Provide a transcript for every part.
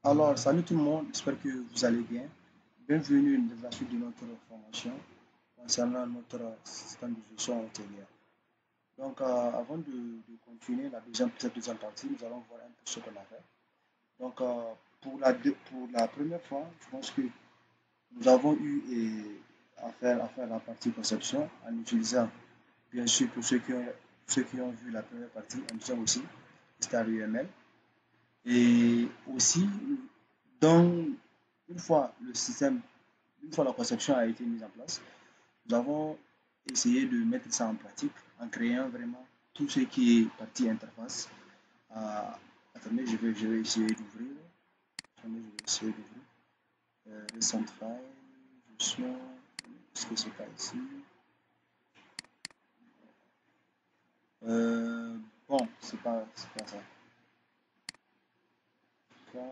Alors, salut tout le monde, j'espère que vous allez bien. Bienvenue dans la suite de notre formation concernant notre système de gestion hôtelière. Donc, avant de continuer cette deuxième partie, nous allons voir un peu ce qu'on a fait. Donc, pour la première fois, je pense que nous avons eu à faire la partie conception en utilisant, bien sûr, pour ceux qui ont vu la première partie, en utilisant aussi Star UML. Et aussi, dans, une fois le système, une fois la conception a été mise en place, nous avons essayé de mettre ça en pratique en créant vraiment tout ce qui est partie interface. Euh, attendez, je vais essayer d'ouvrir. Attendez, je vais essayer d'ouvrir. Recent file, gestion. Est-ce que c'est pas ici? Euh, bon, c'est pas ça. File,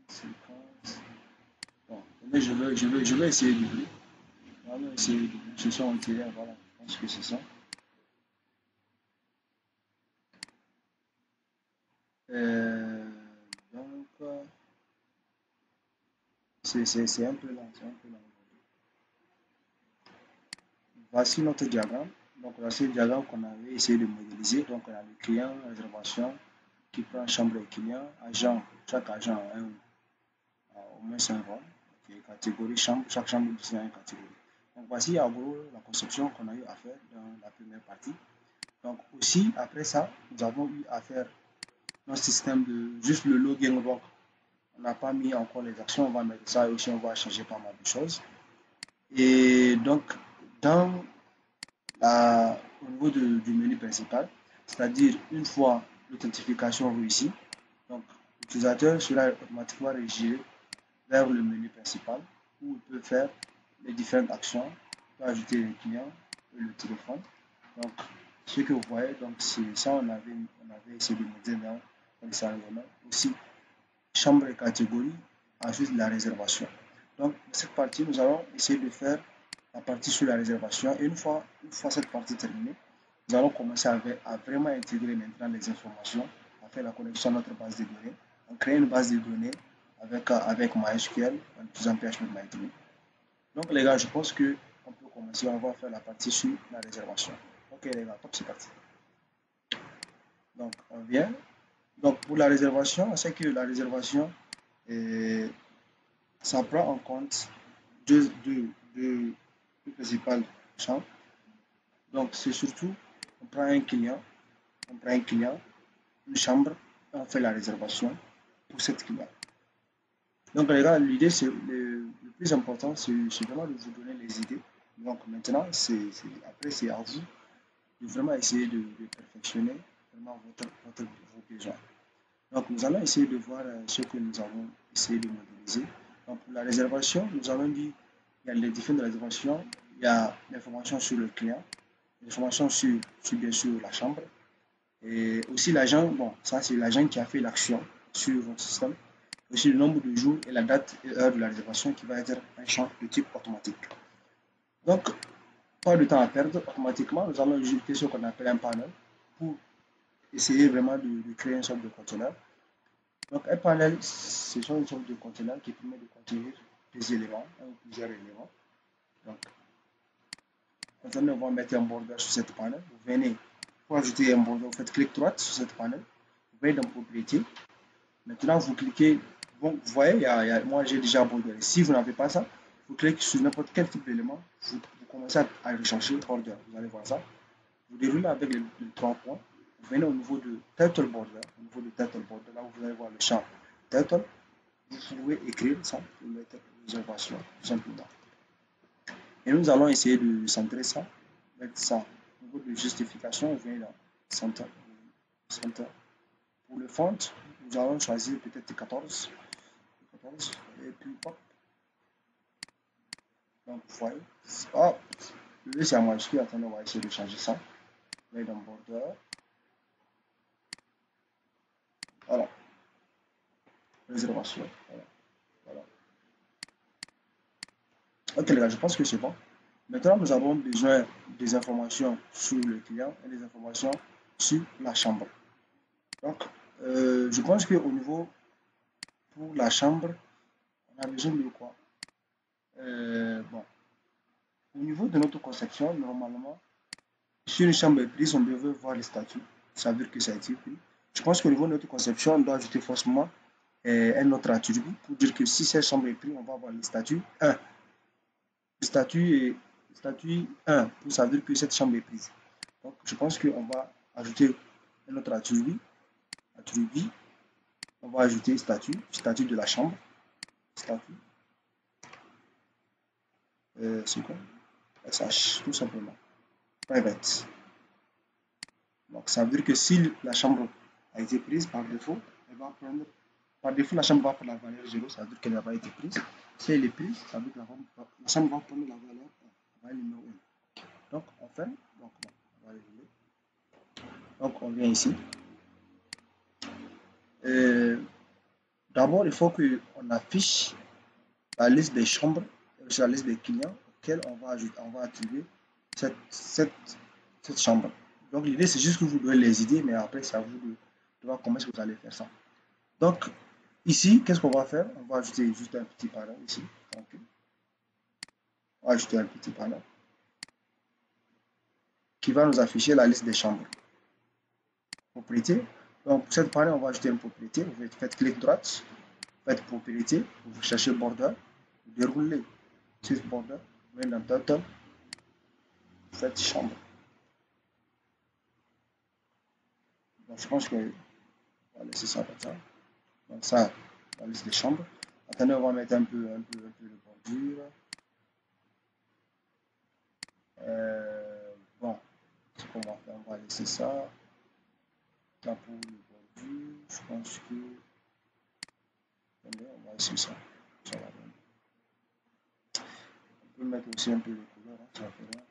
séquence. Bon, mais je vais essayer d'ouvrir. Voilà, c'est gestion entière, voilà. Je pense que c'est ça. Euh, donc, c'est un peu lent, c'est un peu lent. Voici notre diagramme. Donc, voici le diagramme qu'on avait essayé de modéliser. Donc, on a le client, réservation, qui prend chambre et client, agent, chaque agent a au moins 5 rôles. Okay, catégorie chambre, chaque chambre est une catégorie. Donc, voici en gros la conception qu'on a eu à faire dans la première partie. Donc, aussi, après ça, nous avons eu à faire notre système de juste le login. Donc, on n'a pas mis encore les actions, on va mettre ça et aussi on va changer pas mal de choses. Et donc, dans au niveau du menu principal, c'est-à-dire une fois l'authentification réussie, donc l'utilisateur sera automatiquement redirigé vers le menu principal où il peut faire les différentes actions, il peut ajouter les clients et le téléphone. Donc, ce que vous voyez, donc c'est ça, on avait essayé de montrer dans le salon. Aussi, chambre et catégorie, ensuite la réservation. Donc, dans cette partie, nous allons essayer de faire la partie sur la réservation. Et une fois cette partie terminée, nous allons commencer à vraiment intégrer maintenant les informations, à faire la connexion à notre base de données, à créer une base de données avec MySQL en utilisant PHP. Donc, les gars, je pense que on peut commencer. On va faire la partie sur la réservation. Ok, les gars, top, c'est parti. Donc, on vient. Donc, pour la réservation, on sait que la réservation, est ça prend en compte deux principales champs. Donc, c'est surtout, on prend un client, une chambre, et on fait la réservation pour cette client. Donc, les gars, l'idée, c'est le plus important, c'est vraiment de vous donner les idées. Donc, maintenant, après, c'est à vous de vraiment essayer de perfectionner vraiment vos besoins. Donc, nous allons essayer de voir ce que nous avons essayé de modéliser. Donc, pour la réservation, nous avons dit il y a les différentes réservations, il y a l'information sur le client, l'information sur bien sûr la chambre, et aussi l'agent, bon, ça c'est l'agent qui a fait l'action sur votre système, aussi le nombre de jours et la date et heure de la réservation qui va être un champ de type automatique. Donc, pas de temps à perdre, automatiquement, nous allons ajouter ce qu'on appelle un panel pour essayer vraiment de créer une sorte de conteneur. Donc, un panel, ce sont une sorte de conteneur qui permet de contenir des éléments, un ou plusieurs éléments. Donc, maintenant, on va mettre un border sur cette panel. Vous venez pour ajouter un border, vous faites clic droit sur cette panel. Vous venez dans propriétés. Maintenant, vous cliquez. Bon, vous voyez, moi j'ai déjà un border. Si vous n'avez pas ça, vous cliquez sur n'importe quel type d'élément. Vous commencez à rechercher border. Vous allez voir ça. Vous déroulez avec les trois points. Vous venez au niveau de title border. Au niveau de title border, là, vous allez voir le champ title. Vous pouvez écrire ça, vous mettez réservation, tout simplement. Et nous allons essayer de centrer ça, mettre ça au niveau de justification, vous venez dans center, center. Pour le font, nous allons choisir peut-être 14, et puis hop. Donc, vous voyez, hop, le c'est à majuscule, attendez, on va essayer de changer ça. Vous allez dans border, voilà, réservation, voilà, voilà. Ok les gars, je pense que c'est bon. Maintenant, nous avons besoin des informations sur le client et des informations sur la chambre. Donc, je pense qu'au niveau pour la chambre, on a besoin de quoi? Bon, au niveau de notre conception, normalement, si une chambre est prise, on devrait voir les statuts. Ça veut dire que ça a été pris. Je pense qu'au niveau de notre conception, on doit ajouter forcément un autre attribut pour dire que si cette chambre est prise, on va avoir le statut 1. Le statut 1, pour ça veut dire que cette chambre est prise. Donc, je pense qu'on va ajouter un autre attribut. On va ajouter statut de la chambre. Statut. C'est quoi? SH, tout simplement. Private. Donc, ça veut dire que si la chambre a été prise par défaut, elle va prendre. Par défaut, la chambre va prendre la valeur 0, ça veut dire qu'elle n'a pas été prise. Si elle est prise, ça veut dire que la chambre va prendre la valeur 1, la numéro 1. Donc, on fait. Donc, on va réguler. Donc, on vient ici. D'abord, il faut qu'on affiche la liste des chambres, la liste des clients auxquels on va attribuer cette chambre. Donc, l'idée, c'est juste que vous donnez les idées, mais après, c'est à vous de voir comment est-ce que vous allez faire ça. Donc, ici, qu'est-ce qu'on va faire? On va ajouter juste un petit panneau ici. Donc, on va ajouter un petit panneau qui va nous afficher la liste des chambres. Propriété. Donc, pour cette panneau, on va ajouter une propriété. Vous faites clic droite, faites propriété, vous cherchez border, vous déroulez sur ce border, vous venez dans Total, faites chambre. Donc, je pense que on va laisser ça comme ça. Donc, ça, la liste des chambres. Attendez, on va mettre un peu de bordure. Bon, ce qu'on va faire, on va laisser ça. Là pour le bordure, je pense que. Attendez, on va laisser ça. Ça va bien. On peut mettre aussi un peu de couleur, hein, ça va faire bien.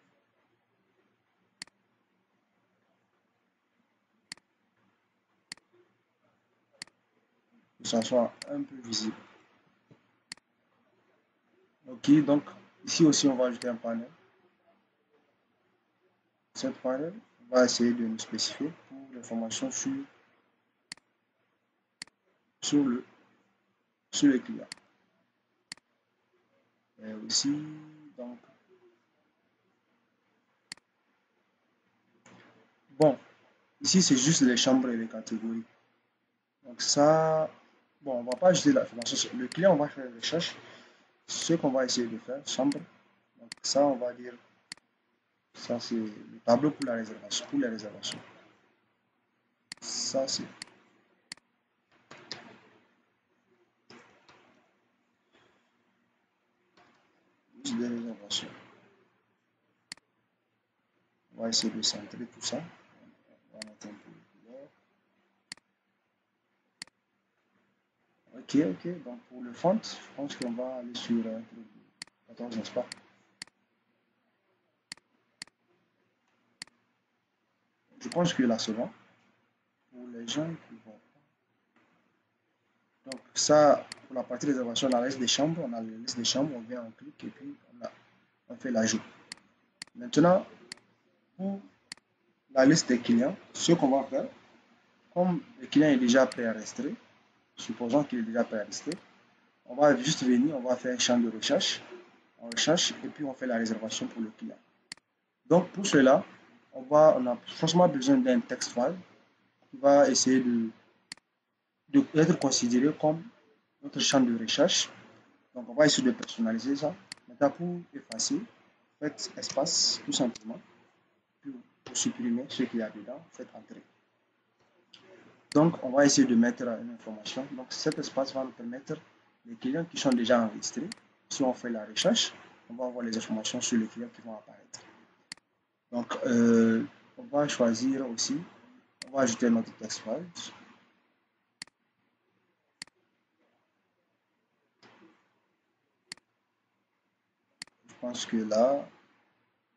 Que ça soit un peu visible. Ok, donc ici aussi on va ajouter un panel. Cette panel va essayer de nous spécifier pour l'information sur le client. Et aussi, donc, bon, ici c'est juste les chambres et les catégories. Donc ça, bon, on va pas ajouter l'information. Le client, on va faire une recherche. Ce qu'on va essayer de faire, chambre. Donc ça, on va dire, ça c'est le tableau pour la réservation, pour les réservations. Ça c'est juste des réservations. On va essayer de centrer tout ça. On va mettre un peu de couleur. Ok. Donc pour le font, je pense qu'on va aller sur 14, n'est-ce pas? Je pense que là c'est bon. Pour les gens qui vont. Donc ça, pour la partie réservation, la liste des chambres, on a la liste des chambres, on vient, on clique et puis on fait l'ajout. Maintenant, pour la liste des clients, ce qu'on va faire, comme le client est déjà préenregistré, supposons qu'il est déjà préenregistré, on va juste venir, on va faire un champ de recherche, on recherche et puis on fait la réservation pour le client. Donc pour cela, on a forcément besoin d'un text file qui va essayer d'être considéré comme notre champ de recherche. Donc on va essayer de personnaliser ça. Maintenant pour effacer, faites espace tout simplement. Puis pour supprimer ce qu'il y a dedans, faites entrer. Donc on va essayer de mettre une information. Donc cet espace va nous permettre les clients qui sont déjà enregistrés. Si on fait la recherche, on va avoir les informations sur les clients qui vont apparaître. Donc on va choisir aussi, on va ajouter notre text file. Je pense que là,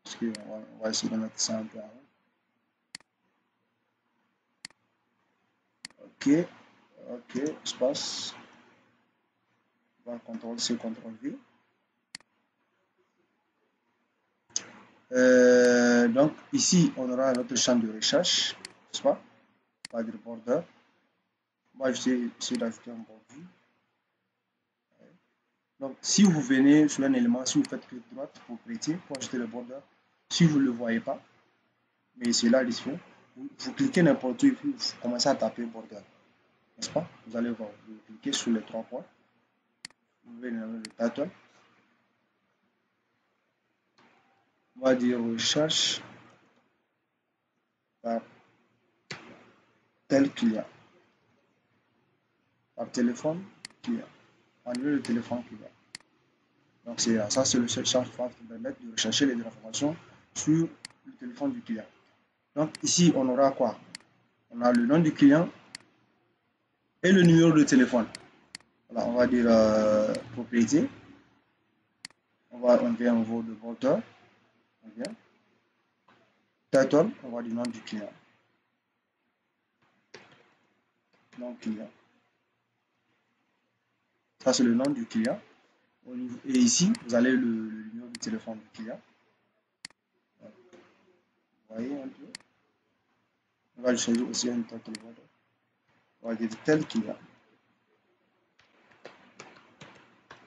parce que on va essayer de mettre ça un peu en haut. Ok, espace. On va CTRL-C, CTRL-V. Donc ici, on aura notre champ de recherche, n'est-ce pas? On va dire border. On va essayer d'ajouter un border. Donc, si vous venez sur un élément, si vous faites clic droit pour prêter, pour ajouter le border, si vous ne le voyez pas, mais c'est là l'issue, vous cliquez n'importe où et puis vous commencez à taper border, n'est-ce pas? Vous allez voir, vous cliquez sur les trois points, vous venez dans le title, on va dire recherche par tel client, par téléphone client, par numéro de téléphone client. Donc ça, c'est le search charge qui va vous permettre de rechercher les informations sur le téléphone du client. Donc ici, on aura quoi? On a le nom du client et le numéro de téléphone. Voilà, on va dire propriété. On vient au niveau de voteur. On vient. Title, on va du nom du client. Nom client. Ça, c'est le nom du client. Et ici, vous avez le numéro de téléphone du client. Vous voyez un peu. On va choisir aussi un title voter. On va dire tel client.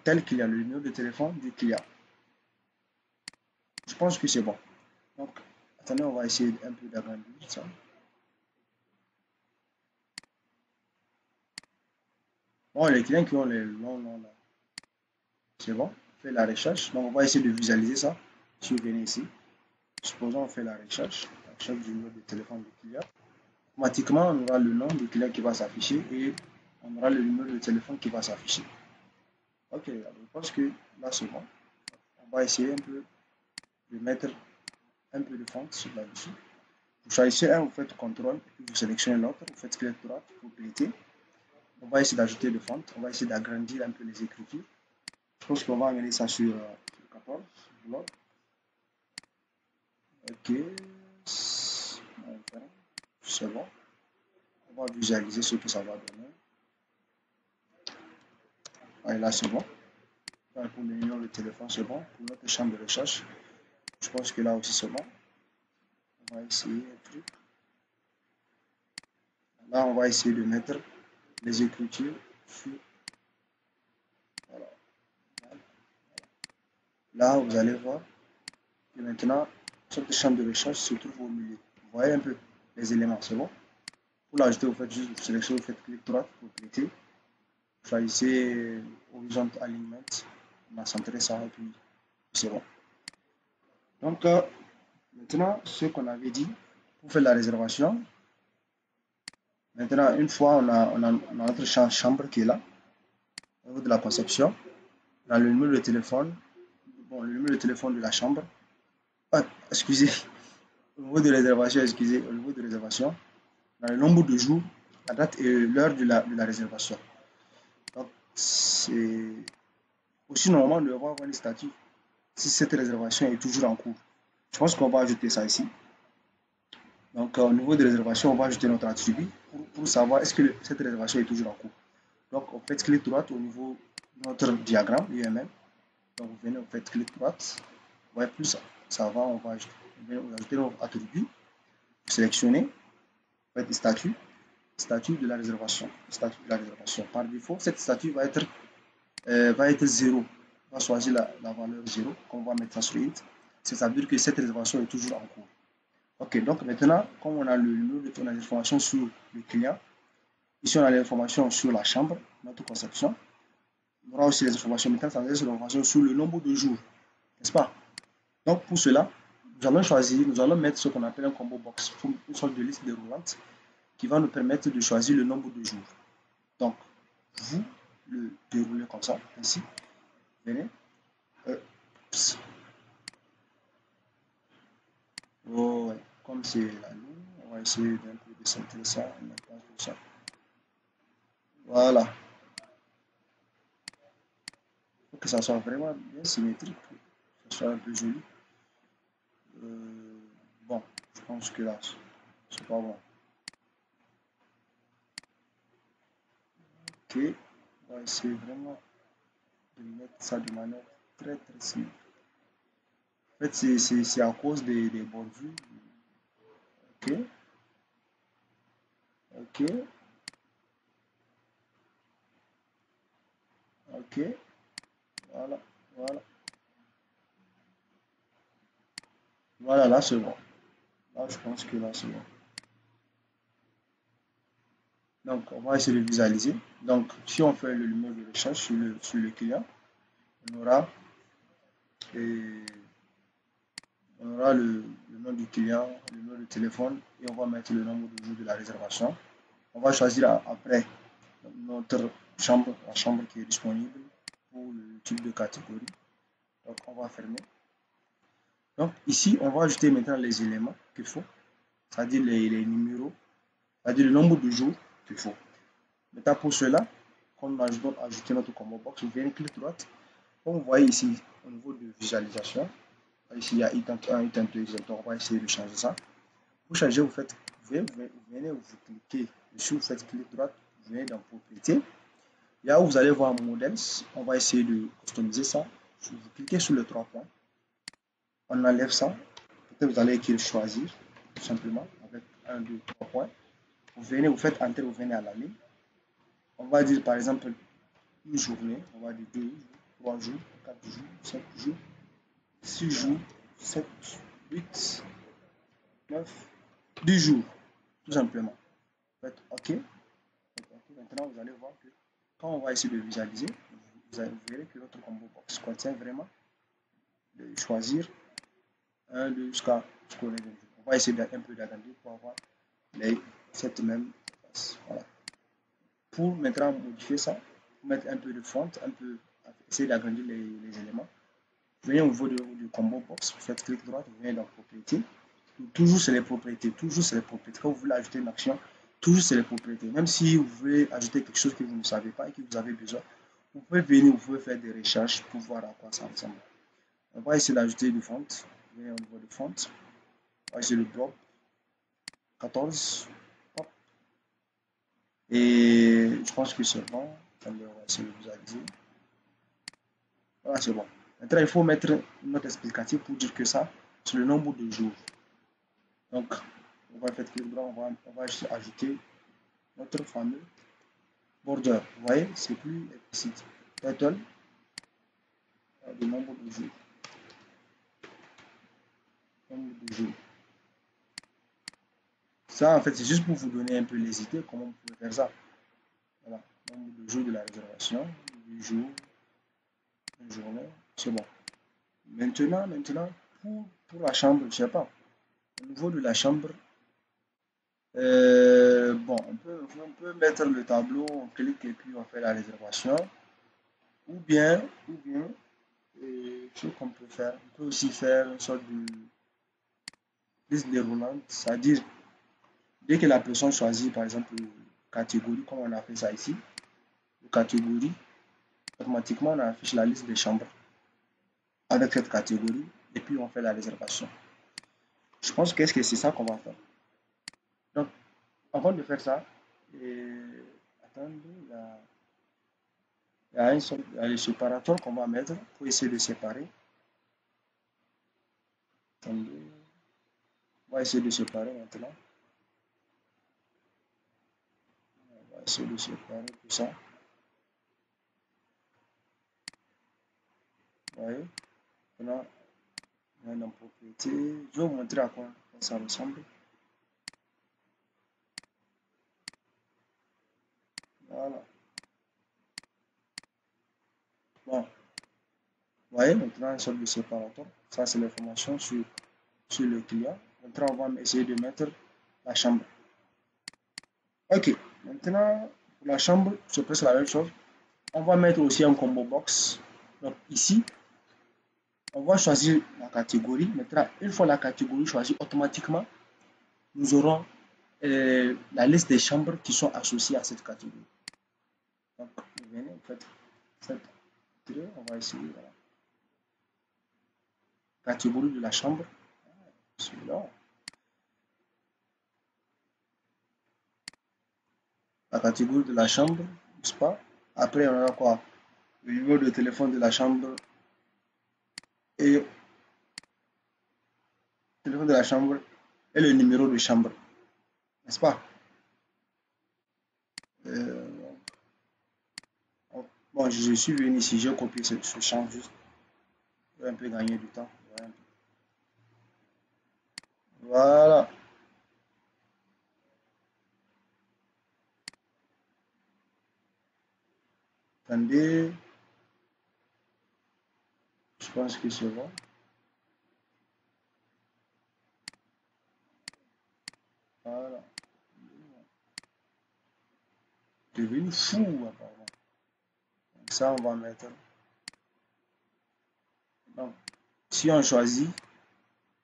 Tel client, le numéro de téléphone du client. Je pense que c'est bon. Donc, attendez, on va essayer un peu d'agrandir ça. Bon, les clients qui ont les longs noms là, c'est bon. On fait la recherche. Donc, on va essayer de visualiser ça. Si vous venez ici, supposons on fait la recherche du numéro de téléphone du client. Automatiquement, on aura le nom du client qui va s'afficher et on aura le numéro de téléphone qui va s'afficher. Ok, alors je pense que là c'est bon. On va essayer un peu de mettre un peu de font là-dessus. Vous choisissez un, vous faites CTRL, puis vous sélectionnez l'autre, vous faites clic droit pour cliquer. On va essayer d'ajouter de font, on va essayer d'agrandir un peu les écritures. Je pense qu'on va amener ça sur 14. Ok, c'est bon. On va visualiser ce que ça va donner. Et là, c'est bon. Pour le numéro de téléphone, c'est bon. Pour notre chambre de recherche, je pense que là aussi, c'est bon. On va essayer un truc. Là, on va essayer de mettre les écritures sur. Voilà. Là, vous allez voir que maintenant, cette chambre de recherche se trouve au milieu. Vous voyez un peu les éléments, c'est bon. Pour l'ajouter, vous faites juste vous sélectionnez, vous faites clic droit pour cliquer. Choisissez Horizontal Alignment. On a centré ça et puis c'est bon. Donc, maintenant, ce qu'on avait dit pour faire la réservation. Maintenant, une fois on a notre chambre qui est là, au niveau de la conception, on a le numéro de téléphone, bon, le numéro de téléphone de la chambre. Ah, excusez, au niveau de réservation, excusez, au niveau de réservation, on a le nombre de jours, la date et l'heure de la réservation. Donc, c'est aussi normalement de avoir un statut si cette réservation est toujours en cours. Je pense qu'on va ajouter ça ici. Donc, au niveau de réservation, on va ajouter notre attribut pour savoir est-ce que cette réservation est toujours en cours. Donc, on fait clic droit au niveau de notre diagramme UML. Donc, vous venez, vous faites clic droit. Vous voyez, plus ça va, on va ajouter notre attribut. Vous sélectionnez, vous faites statut, statut de la réservation. Statut de la réservation. Par défaut, cette statut va être 0. On va choisir la valeur 0, qu'on va mettre ça sur it. Ça veut dire que cette réservation est toujours en cours. Ok, donc maintenant, comme on a le numéro de l'information sur le client, ici on a l'information sur la chambre, notre conception. On aura aussi les informations maintenant, ça veut dire l'information sur le nombre de jours, n'est-ce pas? Donc pour cela, nous allons mettre ce qu'on appelle un combo box, une sorte de liste déroulante qui va nous permettre de choisir le nombre de jours. Donc, vous le déroulez comme ça, ainsi. Venez. Oh, ouais. Comme c'est la ligne, on va essayer d'un peu de centrer ça, ça. Voilà. Pour que ça soit vraiment bien symétrique, que ça soit un peu joli. Bon, je pense que là, c'est pas bon. Ok, on va essayer vraiment de mettre ça de manière très simple. En fait, c'est à cause des bordures. Ok, ok, ok. Voilà, voilà. Voilà, là c'est bon. Là, je pense que là c'est bon. Donc, on va essayer de visualiser. Donc, si on fait le numéro de recherche sur le client, on aura, et, on aura le nom du client, le numéro de téléphone et on va mettre le nombre de jours de la réservation. On va choisir après notre chambre, la chambre qui est disponible pour le type de catégorie. Donc, on va fermer. Donc, ici, on va ajouter maintenant les éléments qu'il faut, c'est-à-dire les numéros, c'est-à-dire le nombre de jours qu'il faut. Maintenant, pour cela, quand on ajoute ajouter notre combo box, vous venez clic droite. Comme vous voyez ici, au niveau de visualisation, ici il y a item 1, item 2, item 3, on va essayer de changer ça. Pour changer, vous venez, vous cliquez dessus, vous faites clic droite, vous venez dans propriété. Là où vous allez voir modèles, on va essayer de customiser ça. Vous cliquez sur les trois points, on enlève ça. Peut-être vous allez écrire choisir, tout simplement, avec 1, 2, 3 points. Vous venez, vous faites enter, vous venez à la ligne. On va dire par exemple une journée, on va dire 2 jours, 3 jours, 4 jours, 5 jours, 6 jours, 7, 8, 9, 10 jours, tout simplement. Faites OK. Maintenant, vous allez voir que quand on va essayer de visualiser, vous verrez que notre combo box contient vraiment de choisir 1, 2 jusqu'au 9. On va essayer un peu d'agrandir pour avoir cette même place. Voilà. Pour maintenant modifier ça, pour mettre un peu de font, un peu, essayer d'agrandir les éléments. Vous venez au niveau du combo box, vous faites clic droit, vous venez dans propriétés. Toujours c'est les propriétés, toujours c'est les propriétés. Quand vous voulez ajouter une action, toujours c'est les propriétés. Même si vous voulez ajouter quelque chose que vous ne savez pas et que vous avez besoin, vous pouvez venir, vous pouvez faire des recherches pour voir à quoi ça ressemble. On va essayer d'ajouter du font. Vous venez au niveau de font. On va essayer le drop 14. Hop. Et je pense que c'est bon. On va essayer de visualiser. Voilà, c'est bon. Maintenant, il faut mettre une note explicative pour dire que ça, c'est le nombre de jours. Donc, on va faire clic droit, on va ajouter notre fameux border. Vous voyez, c'est plus explicite. Title, le nombre de jours. Nombre de jours. Ça, en fait, c'est juste pour vous donner un peu les idées, comment vous pouvez faire ça. Voilà, nombre de jours de la réservation, 8 jours, une journée, c'est bon. Maintenant, pour la chambre, je ne sais pas. Au niveau de la chambre, bon, on peut mettre le tableau, on clique et puis on fait la réservation. Ou bien, ce qu'on peut faire, on peut aussi faire une sorte de liste déroulante, c'est-à-dire, dès que la personne choisit, par exemple, une catégorie, comme on a fait ça ici, une catégorie, automatiquement on affiche la liste des chambres avec cette catégorie et puis on fait la réservation. Je pense que c'est ça qu'on va faire. Donc, avant de faire ça, attendez, il y a le séparateur qu'on va mettre pour essayer de séparer. Attendez, on va essayer de séparer maintenant. On va essayer de séparer tout ça. Vous voyez, maintenant, on est dans propriété. Je vais vous montrer à quoi ça ressemble. Voilà. Bon, vous voyez, maintenant, une sorte de séparateur. Ça, c'est l'information sur le client. Maintenant, on va essayer de mettre la chambre. Ok, maintenant, pour la chambre, c'est presque la même chose. On va mettre aussi un combo box. Donc, ici, on va choisir la catégorie. Maintenant, une fois la catégorie choisie, automatiquement, nous aurons la liste des chambres qui sont associées à cette catégorie. Donc, vous venez, vous faites cette trait, on va essayer. Voilà. Catégorie de la chambre. Celui-là. La catégorie de la chambre, n'est-ce pas? Après, on a quoi? Le numéro de téléphone de la chambre et téléphone de la chambre et le numéro de chambre, n'est-ce pas? Bon, Bon, je suis venu ici, j'ai copié ce champ juste pour un peu gagner du temps. Voilà. Attendez, je pense que c'est bon. Voilà. Devenu fou, apparemment. Donc ça, on va mettre. Donc, si on choisit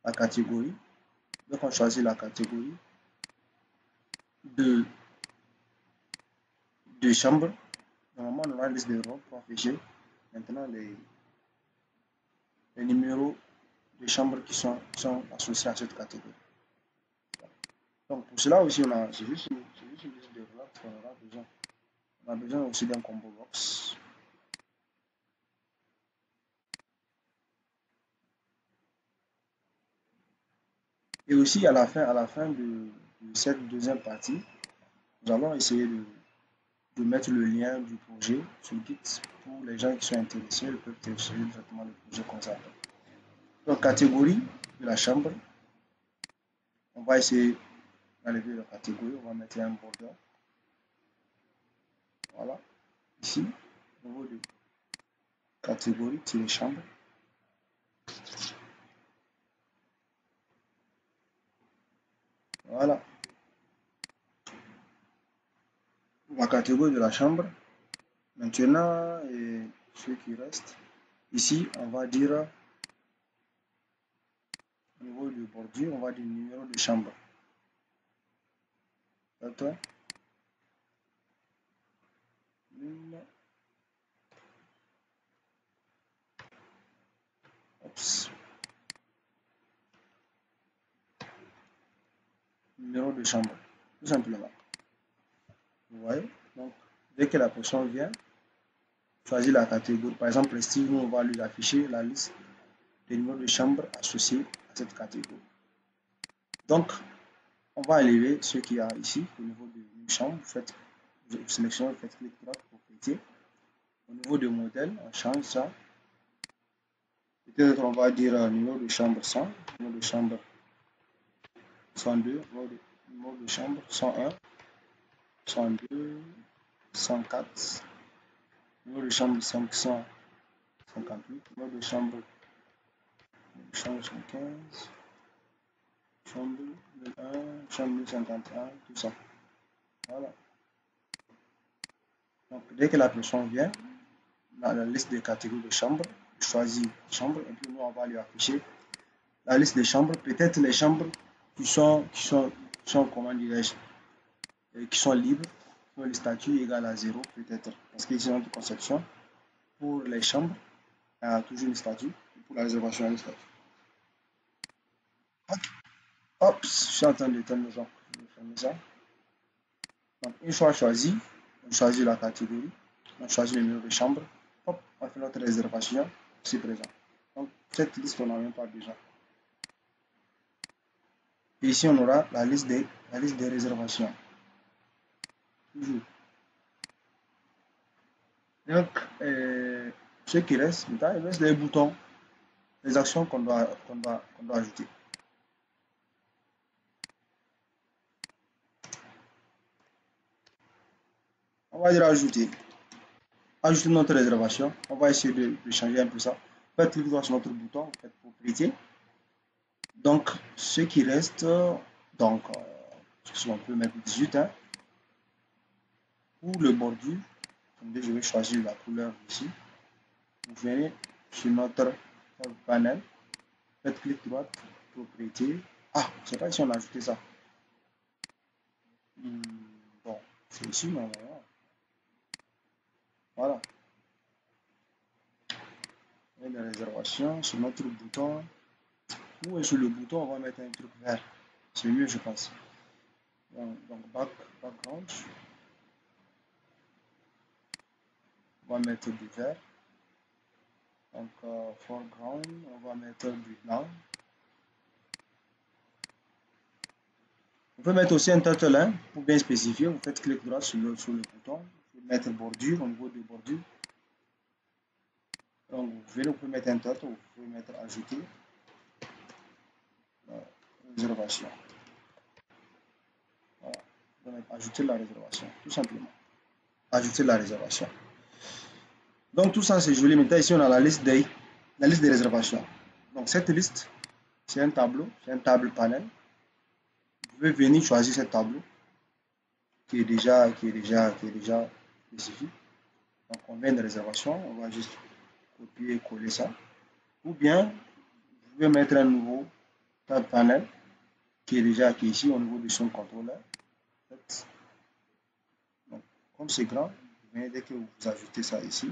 la catégorie, donc on choisit la catégorie de, de chambres, normalement, on aura une liste de rôles pour afficher maintenant les numéros de chambres qui sont associés à cette catégorie. Donc, pour cela aussi, c'est juste une liste de rôles qu'on aura besoin. On a besoin aussi d'un combo box. Et aussi, à la fin de cette deuxième partie, nous allons essayer de mettre le lien du projet sur le Git pour les gens qui sont intéressés, ils peuvent télécharger directement le projet comme ça. Donc, catégorie de la chambre, on va essayer d'enlever la catégorie, on va mettre un border. Voilà, ici, au niveau de catégorie, chambre. Voilà, la catégorie de la chambre. Maintenant, ce qui reste, ici, on va dire au niveau du bordure, on va dire numéro de chambre. D'accord. Numéro de chambre, tout simplement. Vous voyez, donc dès que la personne vient, choisir la catégorie. Par exemple, Steve, nous on va lui afficher la liste des numéros de chambre associés à cette catégorie. Donc, on va enlever ce qu'il y a ici au niveau de chambre. Vous sélectionnez, vous faites clic droit pour cliquer. Au niveau de modèle, on change ça. Peut-être on va dire numéro de chambre 100, numéro de chambre 102, numéro de chambre 101, 102, 104, numéro de chambre 558, numéro de chambre 115, chambre 1, chambre 51, tout ça. Voilà. Donc, dès que la personne vient, dans la liste des catégories de chambres, choisit chambre et puis nous, on va lui afficher la liste des chambres. Peut-être les chambres qui sont comment dirais-je, qui sont libres, dont le statut égal à 0, peut-être. Parce qu'ils ont une conception. Pour les chambres, il y a toujours une statut. Pour la réservation, il y a une statut. Hop, je suis en train de terminer ça. Donc, une fois choisi, on choisit la catégorie, on choisit le numéro de chambre, hop, on fait notre réservation, c'est présent. Donc, cette liste, on n'a même pas besoin. Et ici, on aura la liste des réservations. Toujours. Donc, ce qui reste, il reste les boutons, les actions qu'on doit ajouter. On va dire ajouter. Ajouter notre réservation. On va essayer de changer un peu ça. Faites clic droit sur notre bouton, faites propriété. Donc, ce qui reste, donc, on peut mettre 18. Hein. Pour le bordure, je vais choisir la couleur ici. Vous venez sur notre panel, faites clic droit, propriété. Ah, je ne sais pas si on a ajouté ça. Bon, c'est ici, mais voilà. Et la réservation sur notre bouton. Ou sur le bouton, on va mettre un truc vert. C'est mieux, je pense. Donc background. On va mettre du vert. Donc foreground, on va mettre du blanc. On peut mettre aussi un turtle pour bien spécifier. Vous faites clic droit sur le bouton. Vous pouvez mettre bordure au niveau de bordure. Donc, vous pouvez mettre un titre, vous pouvez mettre ajouter réservation. Voilà. Vous pouvez mettre ajouter la réservation, tout simplement. Ajouter la réservation. Donc, tout ça, c'est joli. Maintenant, ici, on a la liste des réservations. Donc, cette liste, c'est un tableau, c'est un table panel. Vous pouvez venir choisir ce tableau qui est déjà spécifique. Donc, combien de réservations, on va juste copier et coller ça. Ou bien, vous pouvez mettre un nouveau tab panel qui est ici au niveau du son contrôleur. Donc, comme c'est grand, vous venez dès que vous ajoutez ça ici,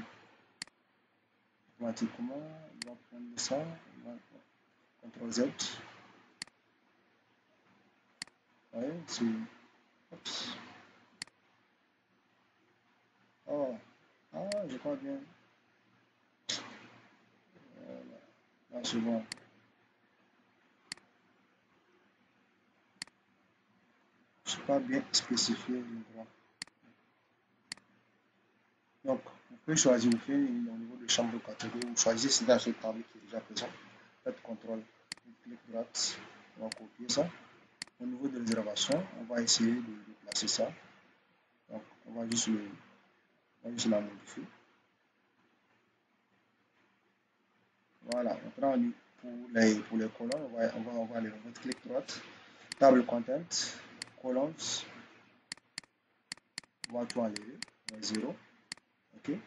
automatiquement, on va prendre ça, CTRL Z. Ouais, c'est. Oh, ah, je crois bien. Là, c'est bon. Je n'ai pas bien spécifié l'endroit. Donc, vous pouvez choisir, vous faites au niveau de chambre de catégorie, vous choisissez dans ce tableau qui est déjà présent. Faites CTRL, clic droite, on va copier ça. Au niveau de réservation, on va essayer de placer ça. Donc, on va juste la modifier. Voilà, maintenant pour les colonnes, on va aller votre clic droite, table content, columns, on va tout enlever, 0, ok. Vous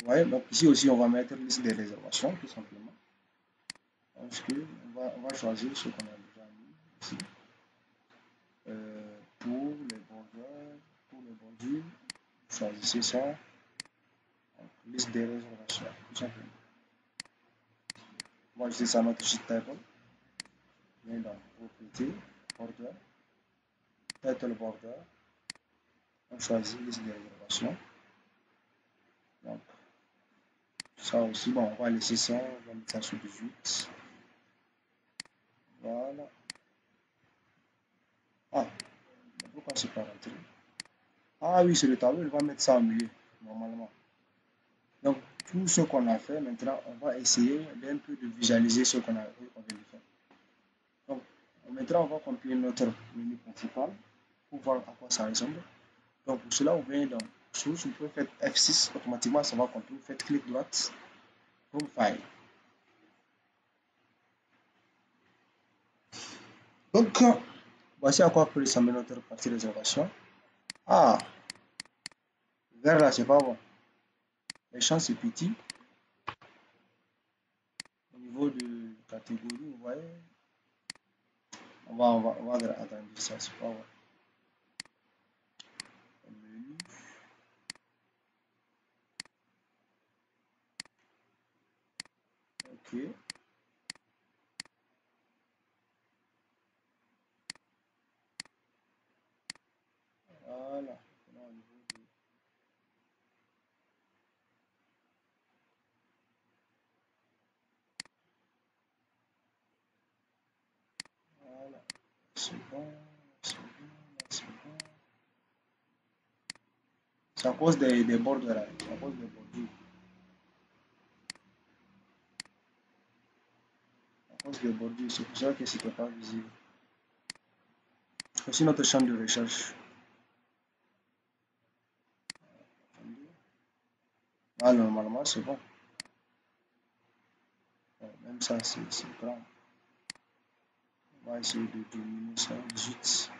voyez, donc ici aussi on va mettre liste des réservations tout simplement. Parce que on va choisir ce qu'on a déjà mis ici. Pour les bordures, choisissez ça. Donc, liste des réservations, tout simplement. Moi je dis ça notre sheet table. Viens dans propriété, border, title border. On choisit liste des réservations. Donc, ça aussi, bon, on va laisser ça, on va mettre ça sur 18. Voilà. Ah, pourquoi c'est pas rentré? Ah oui, c'est le tableau, il va mettre ça au milieu, normalement. Donc, tout ce qu'on a fait, maintenant, on va essayer d'un peu de visualiser ce qu'on vient de faire. Donc, maintenant, on va compiler notre menu principal pour voir à quoi ça ressemble. Donc, pour cela, vous venez dans Source, vous pouvez faire F6, automatiquement, ça va compiler. Vous faites clic droite, Home File. Donc, voici à quoi peut ressembler notre partie réservation. Ah, vers là, c'est pas bon. Les champs, c'est petit. Au niveau de catégorie, vous voyez, on va agrandir ça, c'est pas bon. Menu. Ok. Voilà. Voilà. C'est bon, c'est bon, c'est bon. C'est à cause des bordures là. C'est à cause des bordures. À cause des bordures, c'est pour ça que c'était pas visible. Voici notre champ de recherche. Ah, normalement, c'est bon. Même ça, c'est grand. On va essayer de diminuer ça. 18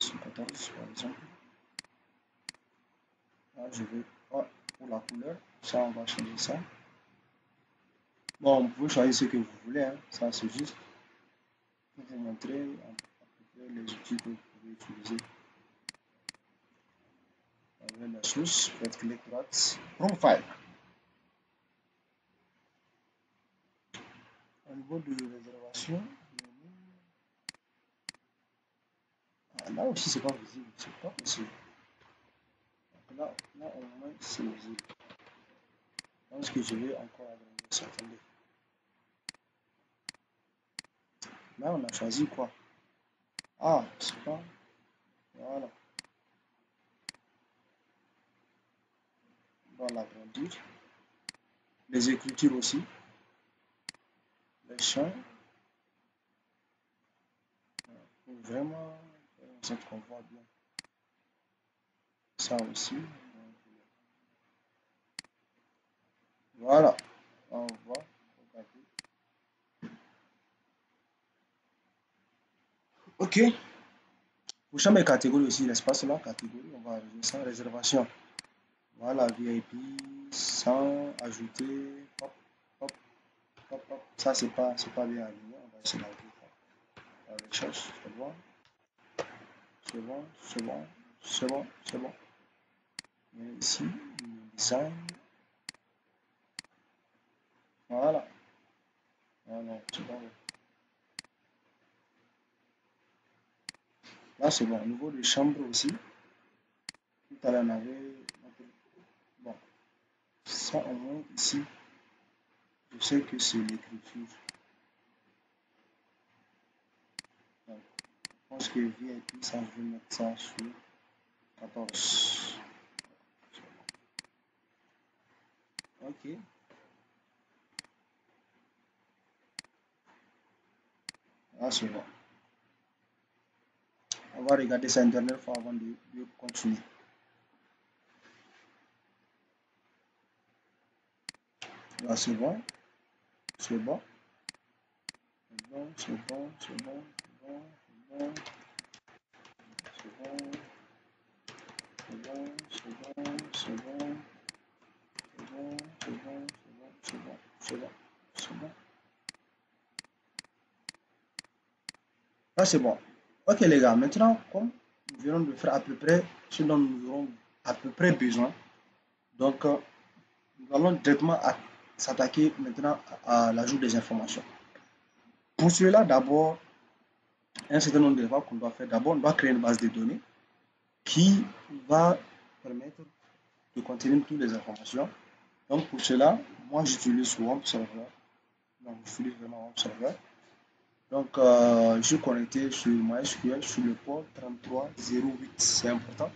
sur 14, par exemple. Là, je vais. Oh, pour la couleur, ça, on va changer ça. Bon, vous pouvez choisir ce que vous voulez. Hein. Ça, c'est juste pour vous montrer les outils que vous pouvez utiliser. Avec la source, faites clic droite. Profile. Au niveau de réservation, là aussi c'est pas visible, c'est pas possible. Donc là au moins c'est visible. Je pense que je vais encore agrandir ça. Attendez. Là on a choisi quoi? Ah, c'est pas. Voilà. on va l'agrandir. Les écritures aussi. Les champs. Pour vraiment qu'on voit bien. Ça aussi. Voilà. On voit. Regardez. Ok. Pour chaque catégorie aussi, l'espace là, catégorie, on va ajouter ça, réservation. Voilà, VIP, sans ajouter, hop, hop, hop, hop. Ça, c'est pas bien aligné. On va essayer d'ajouter ça. On recherche, c'est bon, c'est bon, c'est bon, c'est bon, c'est bon. Et ici, design. Voilà. Voilà, c'est bon. Là, c'est bon. Au niveau de chambre aussi, tout à l'heure, on avait. Bon, ça, au moins, ici, je sais que c'est l'écriture. Donc, je pense que VIP, ça, je vais mettre ça sur 14. Ok. Là, c'est bon. On va regarder ça une dernière fois avant de continuer. Là, c'est bon. C'est bon. C'est bon, c'est bon, c'est bon, c'est bon, c'est bon. C'est bon. C'est bon, c'est bon, c'est bon. C'est bon, c'est bon, c'est bon, c'est bon, c'est bon. Là, c'est bon. Ok, les gars, maintenant, comme nous venons de faire à peu près ce dont nous aurons à peu près besoin, donc nous allons directement s'attaquer maintenant à l'ajout des informations. Pour cela, d'abord, un certain nombre d'étapes qu'on doit faire. D'abord, on doit créer une base de données qui va permettre de contenir toutes les informations. Donc, pour cela, moi, j'utilise WAMP Server. Donc, j'utilise vraiment WAMP Server. Donc, je suis connecté sur MySQL sur le port 3308. C'est important.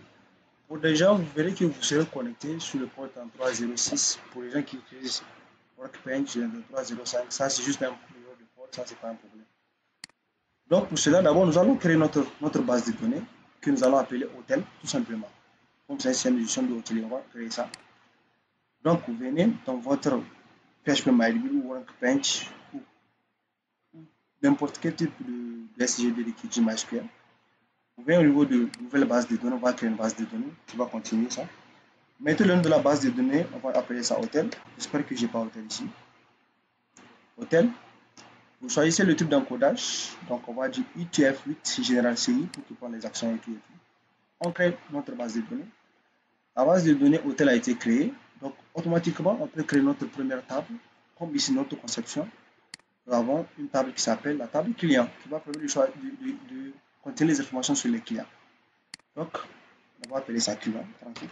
Pour les gens, vous verrez que vous serez connecté sur le port 3306. Pour les gens qui utilisent Workbench 3305, ça c'est juste un numéro de port, ça c'est pas un problème. Donc, pour cela, d'abord, nous allons créer notre base de données que nous allons appeler hôtel, tout simplement. Comme c'est une édition de hôtel, on va créer ça. Donc, vous venez dans votre PHP-MyAdmin ou Workbench ou n'importe quel type de SGD qui MySQL. Vous venez au niveau de nouvelle base de données, on va créer une base de données qui va continuer ça. Mettez le nom de la base de données, on va appeler ça hôtel. J'espère que je n'ai pas hôtel ici. Hôtel. Vous choisissez le type d'encodage. Donc, on va dire UTF-8 General CI pour qu'il prenne les actions et tout. On crée notre base de données. La base de données hôtel a été créée. Donc, automatiquement, on peut créer notre première table. Comme ici, notre conception. Nous avons une table qui s'appelle la table client, qui va permettre de contenir les informations sur les clients. Donc, on va appeler ça client, tranquille.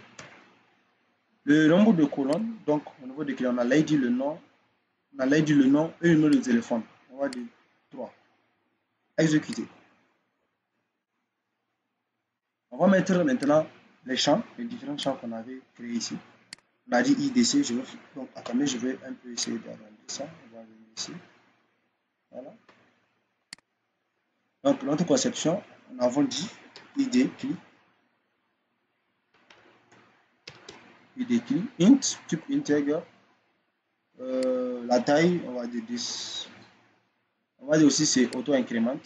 Le nombre de colonnes, donc au niveau des clients, on a l'ID, le nom, et le numéro de téléphone. On va dire 3. Exécuter. On va mettre maintenant les champs, les différents champs qu'on avait créés ici. On a dit IDC, donc attendez, je vais un peu essayer d'agrandir ça. On va venir ici. Voilà. Donc, notre conception, on avons dit ID, cli, int, type integer, la taille, on va dire 10. On va dire aussi c'est auto-increment.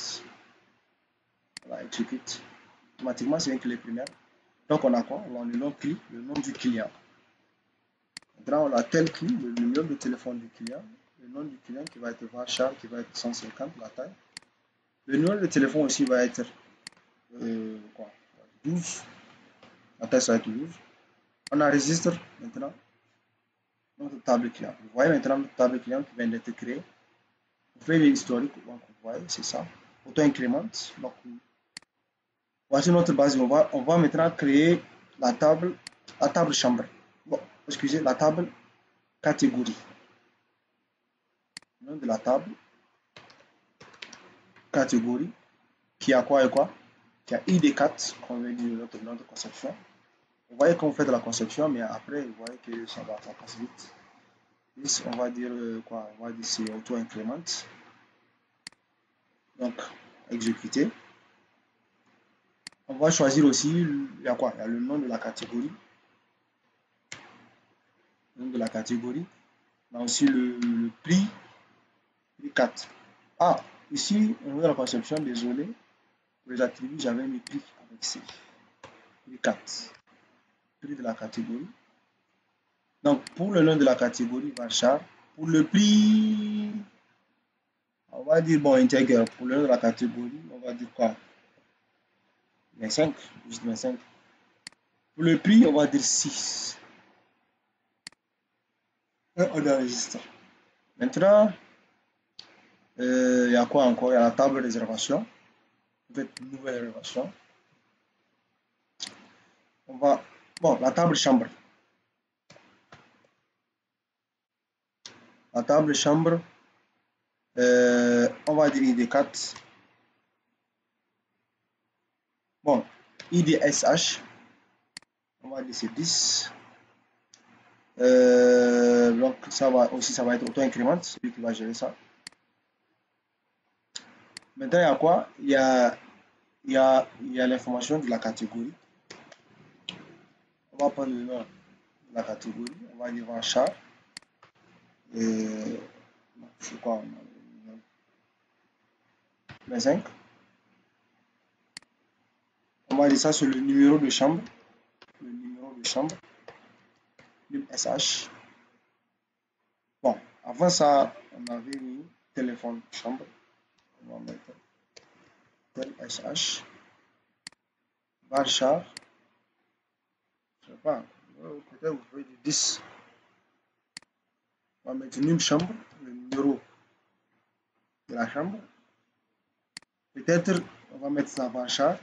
Voilà, execute. Automatiquement, c'est une clé primaire. Donc, on a quoi? On a le nom cli, le nom du client. Maintenant, on a tel cli, le numéro de téléphone du client, le nom du client qui va être Varchar, qui va être 150, la taille. Le numéro de téléphone aussi va être 12. La taille, ça va être 12. On enregistre maintenant notre table client. Vous voyez maintenant notre table client qui vient d'être créée. Vous faites l'historique, donc vous voyez, c'est ça. Auto-increment. Donc, voici notre base. On va maintenant créer la table chambre. Bon, excusez, la table catégorie. Le nom de la table catégorie qui a quoi et quoi? Qui a ID4, qu'on veut dire notre conception. Vous voyez qu'on fait de la conception, mais après, vous voyez que ça passe vite. Ici, on va dire quoi? On va dire c'est auto-increment. Donc, exécuter. On va choisir aussi, il y a quoi? Il y a le nom de la catégorie. Le nom de la catégorie. On a aussi le prix, prix 4. Ah, ici, au niveau de la conception, désolé, pour les attributs, j'avais mis prix avec C. Prix 4. Prix de la catégorie. Donc, pour le nom de la catégorie, varchar. Pour le prix, on va dire, bon, intègre. Pour le nom de la catégorie, on va dire quoi? 25, juste 25. Pour le prix, on va dire 6. Et on enregistre. Maintenant, il y a quoi encore? Il y a la table réservation. Vous faites une nouvelle réservation. On va, bon, la table chambre. La table chambre, on va dire ID4. Bon, IDSH, on va dire c'est 10. Donc ça va aussi, ça va être auto-incrément, celui qui va gérer ça. Maintenant, il y a quoi? Il y a l'information de la catégorie. On va prendre le nom de la catégorie. On va dire varchar. C'est quoi? 25. On va dire ça sur le numéro de chambre. Le numéro de chambre. SH. Bon, avant ça, on avait mis téléphone chambre. On va mettre tel SH. Varchar. Je sais pas. Peut-être vous pouvez dire 10. On va mettre une chambre, le numéro de la chambre. Peut-être on va mettre ça varchar.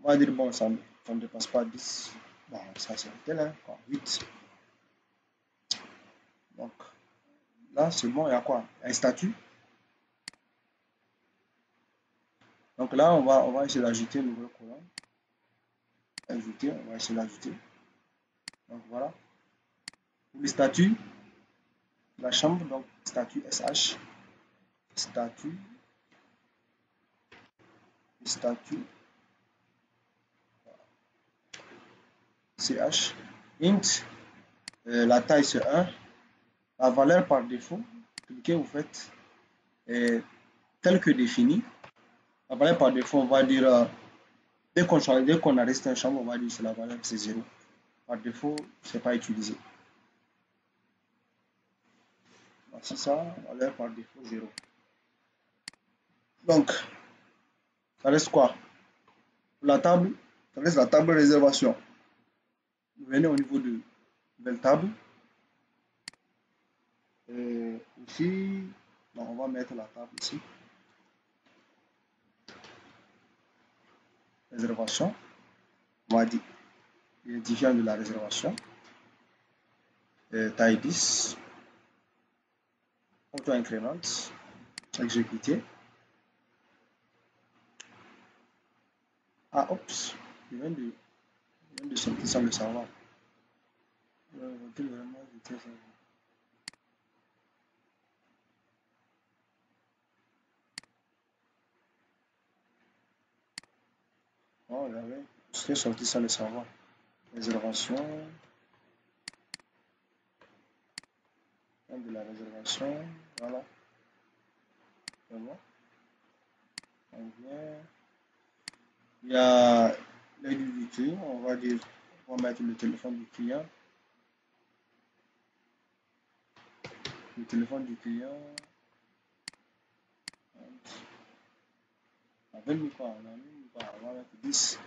On va dire bon, ça ne dépasse pas 10. Bon, ça c'est tel, hein, 8. Donc là, c'est bon, il y a quoi? Il y a un statut. Donc là, on va essayer d'ajouter le nouveau colonne. Ajouter, on va essayer d'ajouter. Donc voilà. Pour le statut, la chambre, donc statut SH, statut, CH, int, la taille c'est 1, la valeur par défaut, cliquez, vous faites tel que défini. La valeur par défaut, on va dire, dès qu'on arrête un chambre, on va dire que la valeur c'est 0. Par défaut, c'est pas utilisé. Voici ça, valeur par défaut 0. Donc, ça reste quoi? La table, ça reste la table réservation. Vous venez au niveau de nouvelle table. Ici, on va mettre la table ici. Réservation. On va dire l'identifiant de la réservation. Taille 10. Auto-incrément. Exécuter. Ah, oups. Je viens de sortir sans le savoir. Vraiment, oh, j'étais sorti sans le savoir. Réservation. De la réservation. Voilà. C'est bon. On vient. Il y a l'aide du client. On va dire, on va mettre le téléphone du client. Le téléphone du client. On avait mis quoi? On a mis quoi? On va mettre 10.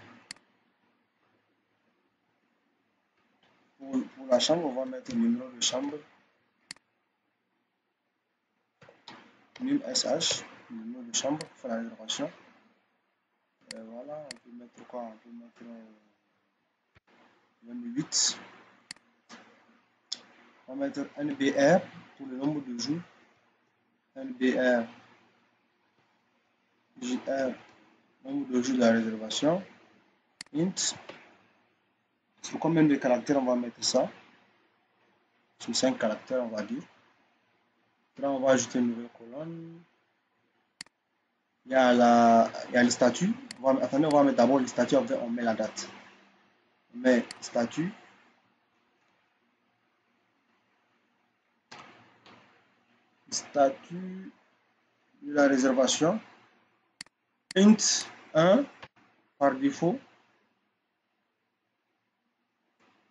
Pour la chambre, on va mettre le numéro de chambre. Nul SH, le numéro de chambre pour faire la réservation. Et voilà, on peut mettre quoi? On peut mettre 8. On va mettre NBR pour le nombre de jours. NBR, JR, nombre de jours de la réservation. Int, Sur combien de caractères on va mettre ça? Sur 5 caractères, on va dire. Là, on va ajouter une nouvelle colonne. Il y a le statut. Attendez, on va mettre d'abord le statut, après on met la date. On met statut. Statut de la réservation. Int 1 par défaut.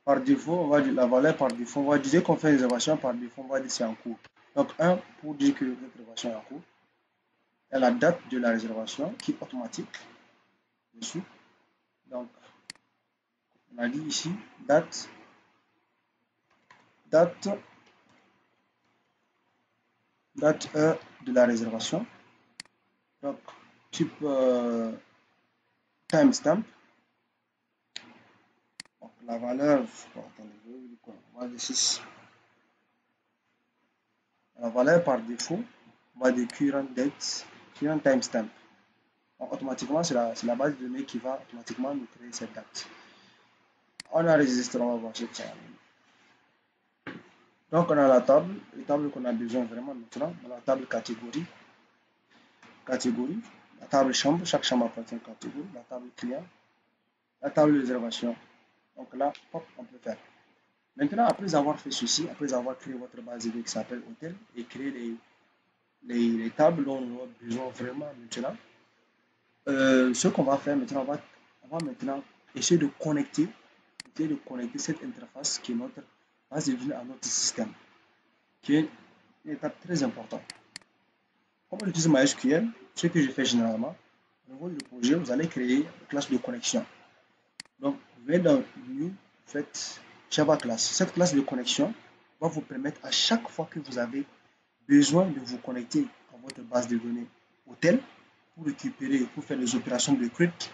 Par défaut, on va dire la valeur par défaut. On va dire qu'on fait réservation par défaut, on va dire c'est en cours. Donc 1 pour dire que notre réservation est en cours. Et la date de la réservation qui est automatique. Dessus. Donc, on a dit ici date, date, date de la réservation. Donc, type timestamp. Donc, la valeur, on va dire 6. La valeur par défaut, on va dire current date, current timestamp. Donc, automatiquement, c'est la base de données qui va automatiquement nous créer cette date. On enregistre, on va voir cette ça. Donc, on a la table, les tables qu'on a besoin vraiment maintenant. On a la table catégorie, la table chambre, chaque chambre appartient à une catégorie, la table client, la table de réservation. Donc là, hop, on peut faire. Maintenant, après avoir fait ceci, après avoir créé votre base de données qui s'appelle hôtel et créé les tables dont on a besoin vraiment maintenant, ce qu'on va faire maintenant, on va maintenant essayer de connecter cette interface qui est notre base de données à notre système, qui est une étape très importante. Comme on utilise MySQL, ce que je fais généralement, au niveau du projet, vous allez créer une classe de connexion. Donc, vous venez dans New, vous faites Java class. Cette classe de connexion va vous permettre à chaque fois que vous avez besoin de vous connecter à votre base de données hôtel pour récupérer, pour faire les opérations de crypt,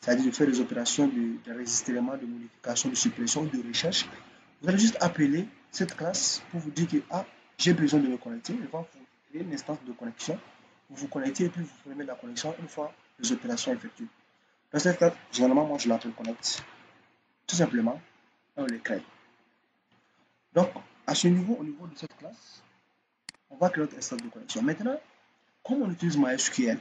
c'est-à-dire de faire les opérations de registrement, de modification, de suppression, de recherche. Vous allez juste appeler cette classe pour vous dire que j'ai besoin de me connecter. Elle va vous créer une instance de connexion. Vous vous connectez et puis vous fermez la connexion une fois les opérations effectuées. Dans cette classe, généralement, moi je l'appelle connect. Tout simplement, on les crée. Donc, à ce niveau, au niveau de cette classe, on va créer notre instance de connexion. Maintenant, comme on utilise MySQL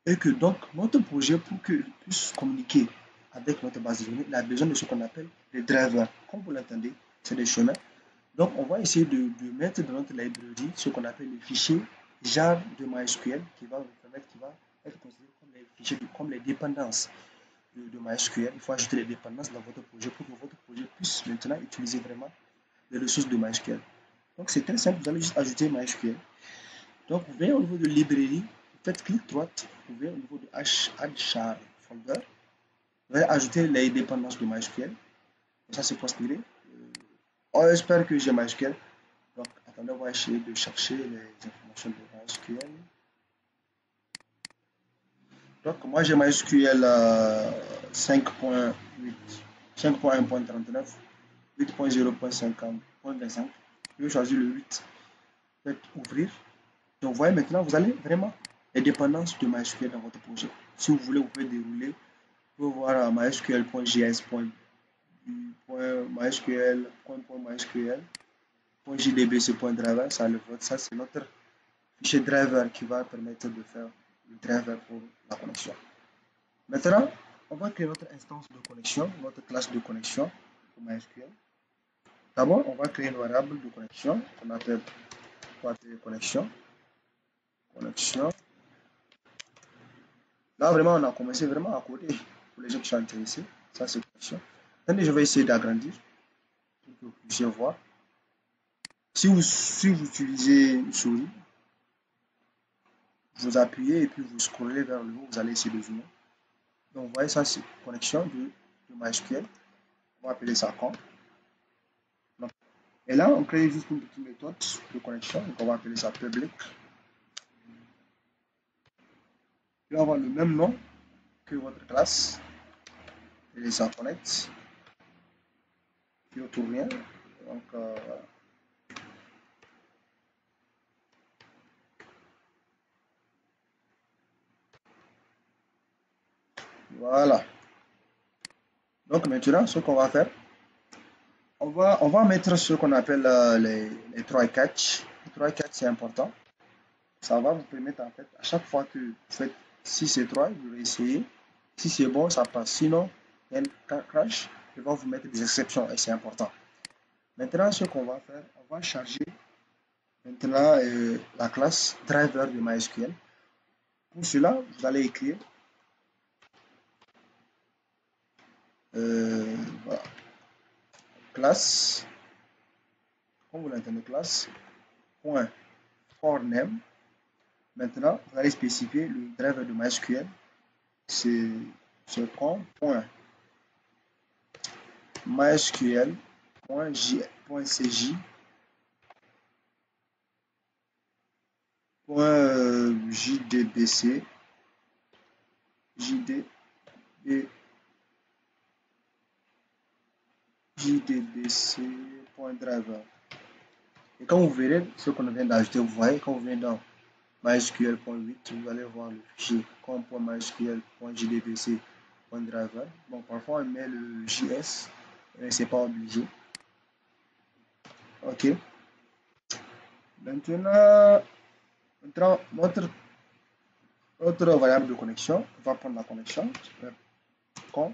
et que donc notre projet, pour qu'il puisse communiquer avec notre base de données, il a besoin de ce qu'on appelle les drivers. Comme vous l'entendez, c'est des chemins. Donc, on va essayer de mettre dans notre librairie ce qu'on appelle les fichiers jar de MySQL qui va vous permettre, qui va être considéré comme les fichiers, comme les dépendances de MySQL. Il faut ajouter les dépendances dans votre projet pour que votre projet puisse maintenant utiliser vraiment les ressources de MySQL. Donc, c'est très simple. Vous allez juste ajouter MySQL. Donc, vous venez au niveau de librairie, vous faites clic droit, vous venez au niveau de Add Char Folder. Vous allez ajouter les dépendances de MySQL. Ça, c'est considéré. On espère que j'ai MySQL. Donc, attendez, on va essayer de chercher les informations de MySQL. Donc, moi, j'ai MySQL 5.8, 5.1.39, 8.0.50.25. Je vais choisir le 8. Faites ouvrir. Donc, vous voyez maintenant, vous allez vraiment les dépendances de MySQL dans votre projet. Si vous voulez, vous pouvez dérouler. Vous pouvez voir MySQL.js, .mysql, .mysql, .jdbc.driver, ça c'est notre fichier driver qui va permettre de faire le driver pour la connexion. Maintenant, on va créer notre instance de connexion, notre classe de connexion pour MySQL. D'abord, on va créer une variable de connexion qu'on appelle connexion. Connexion. Là, vraiment, on a commencé vraiment à coder pour les gens qui sont intéressés. Ça, c'est connexion. Attendez, je vais essayer d'agrandir pour que vous puissiez voir. Si vous utilisez une souris, vous appuyez et puis vous scrollez vers le haut, vous allez essayer de zoomer. Donc, vous voyez, ça, c'est connexion de MySQL. On va appeler ça com. Et là, on crée juste une petite méthode de connexion. Donc, on va appeler ça public. Il va avoir le même nom que votre classe. Et ça connecte. Puis, on tourne rien. Donc, voilà. Donc maintenant, ce qu'on va faire, on va mettre ce qu'on appelle les try catch. Les try catch, c'est important. Ça va vous permettre en fait, à chaque fois que vous faites, si c'est 3, vous réessayez. Si c'est bon, ça passe. Sinon, il y a un crash, il va vous mettre des exceptions et c'est important. Maintenant, ce qu'on va faire, on va charger maintenant la classe driver de MySQL. Pour cela, vous allez écrire euh, voilà, classe, comme vous l'entendez, classe, point for name. Maintenant, vous allez spécifier le driver de MySQL. C'est point mysql.cj .jdbc jdbc.driver. Et quand vous verrez ce qu'on vient d'ajouter, vous voyez, quand vous venez dans mysql.8, vous allez voir le fichier com.mysql.jdbc.driver. Bon, parfois on met le JS, mais c'est pas obligé. Ok. Maintenant, notre variable de connexion, on va prendre la connexion. On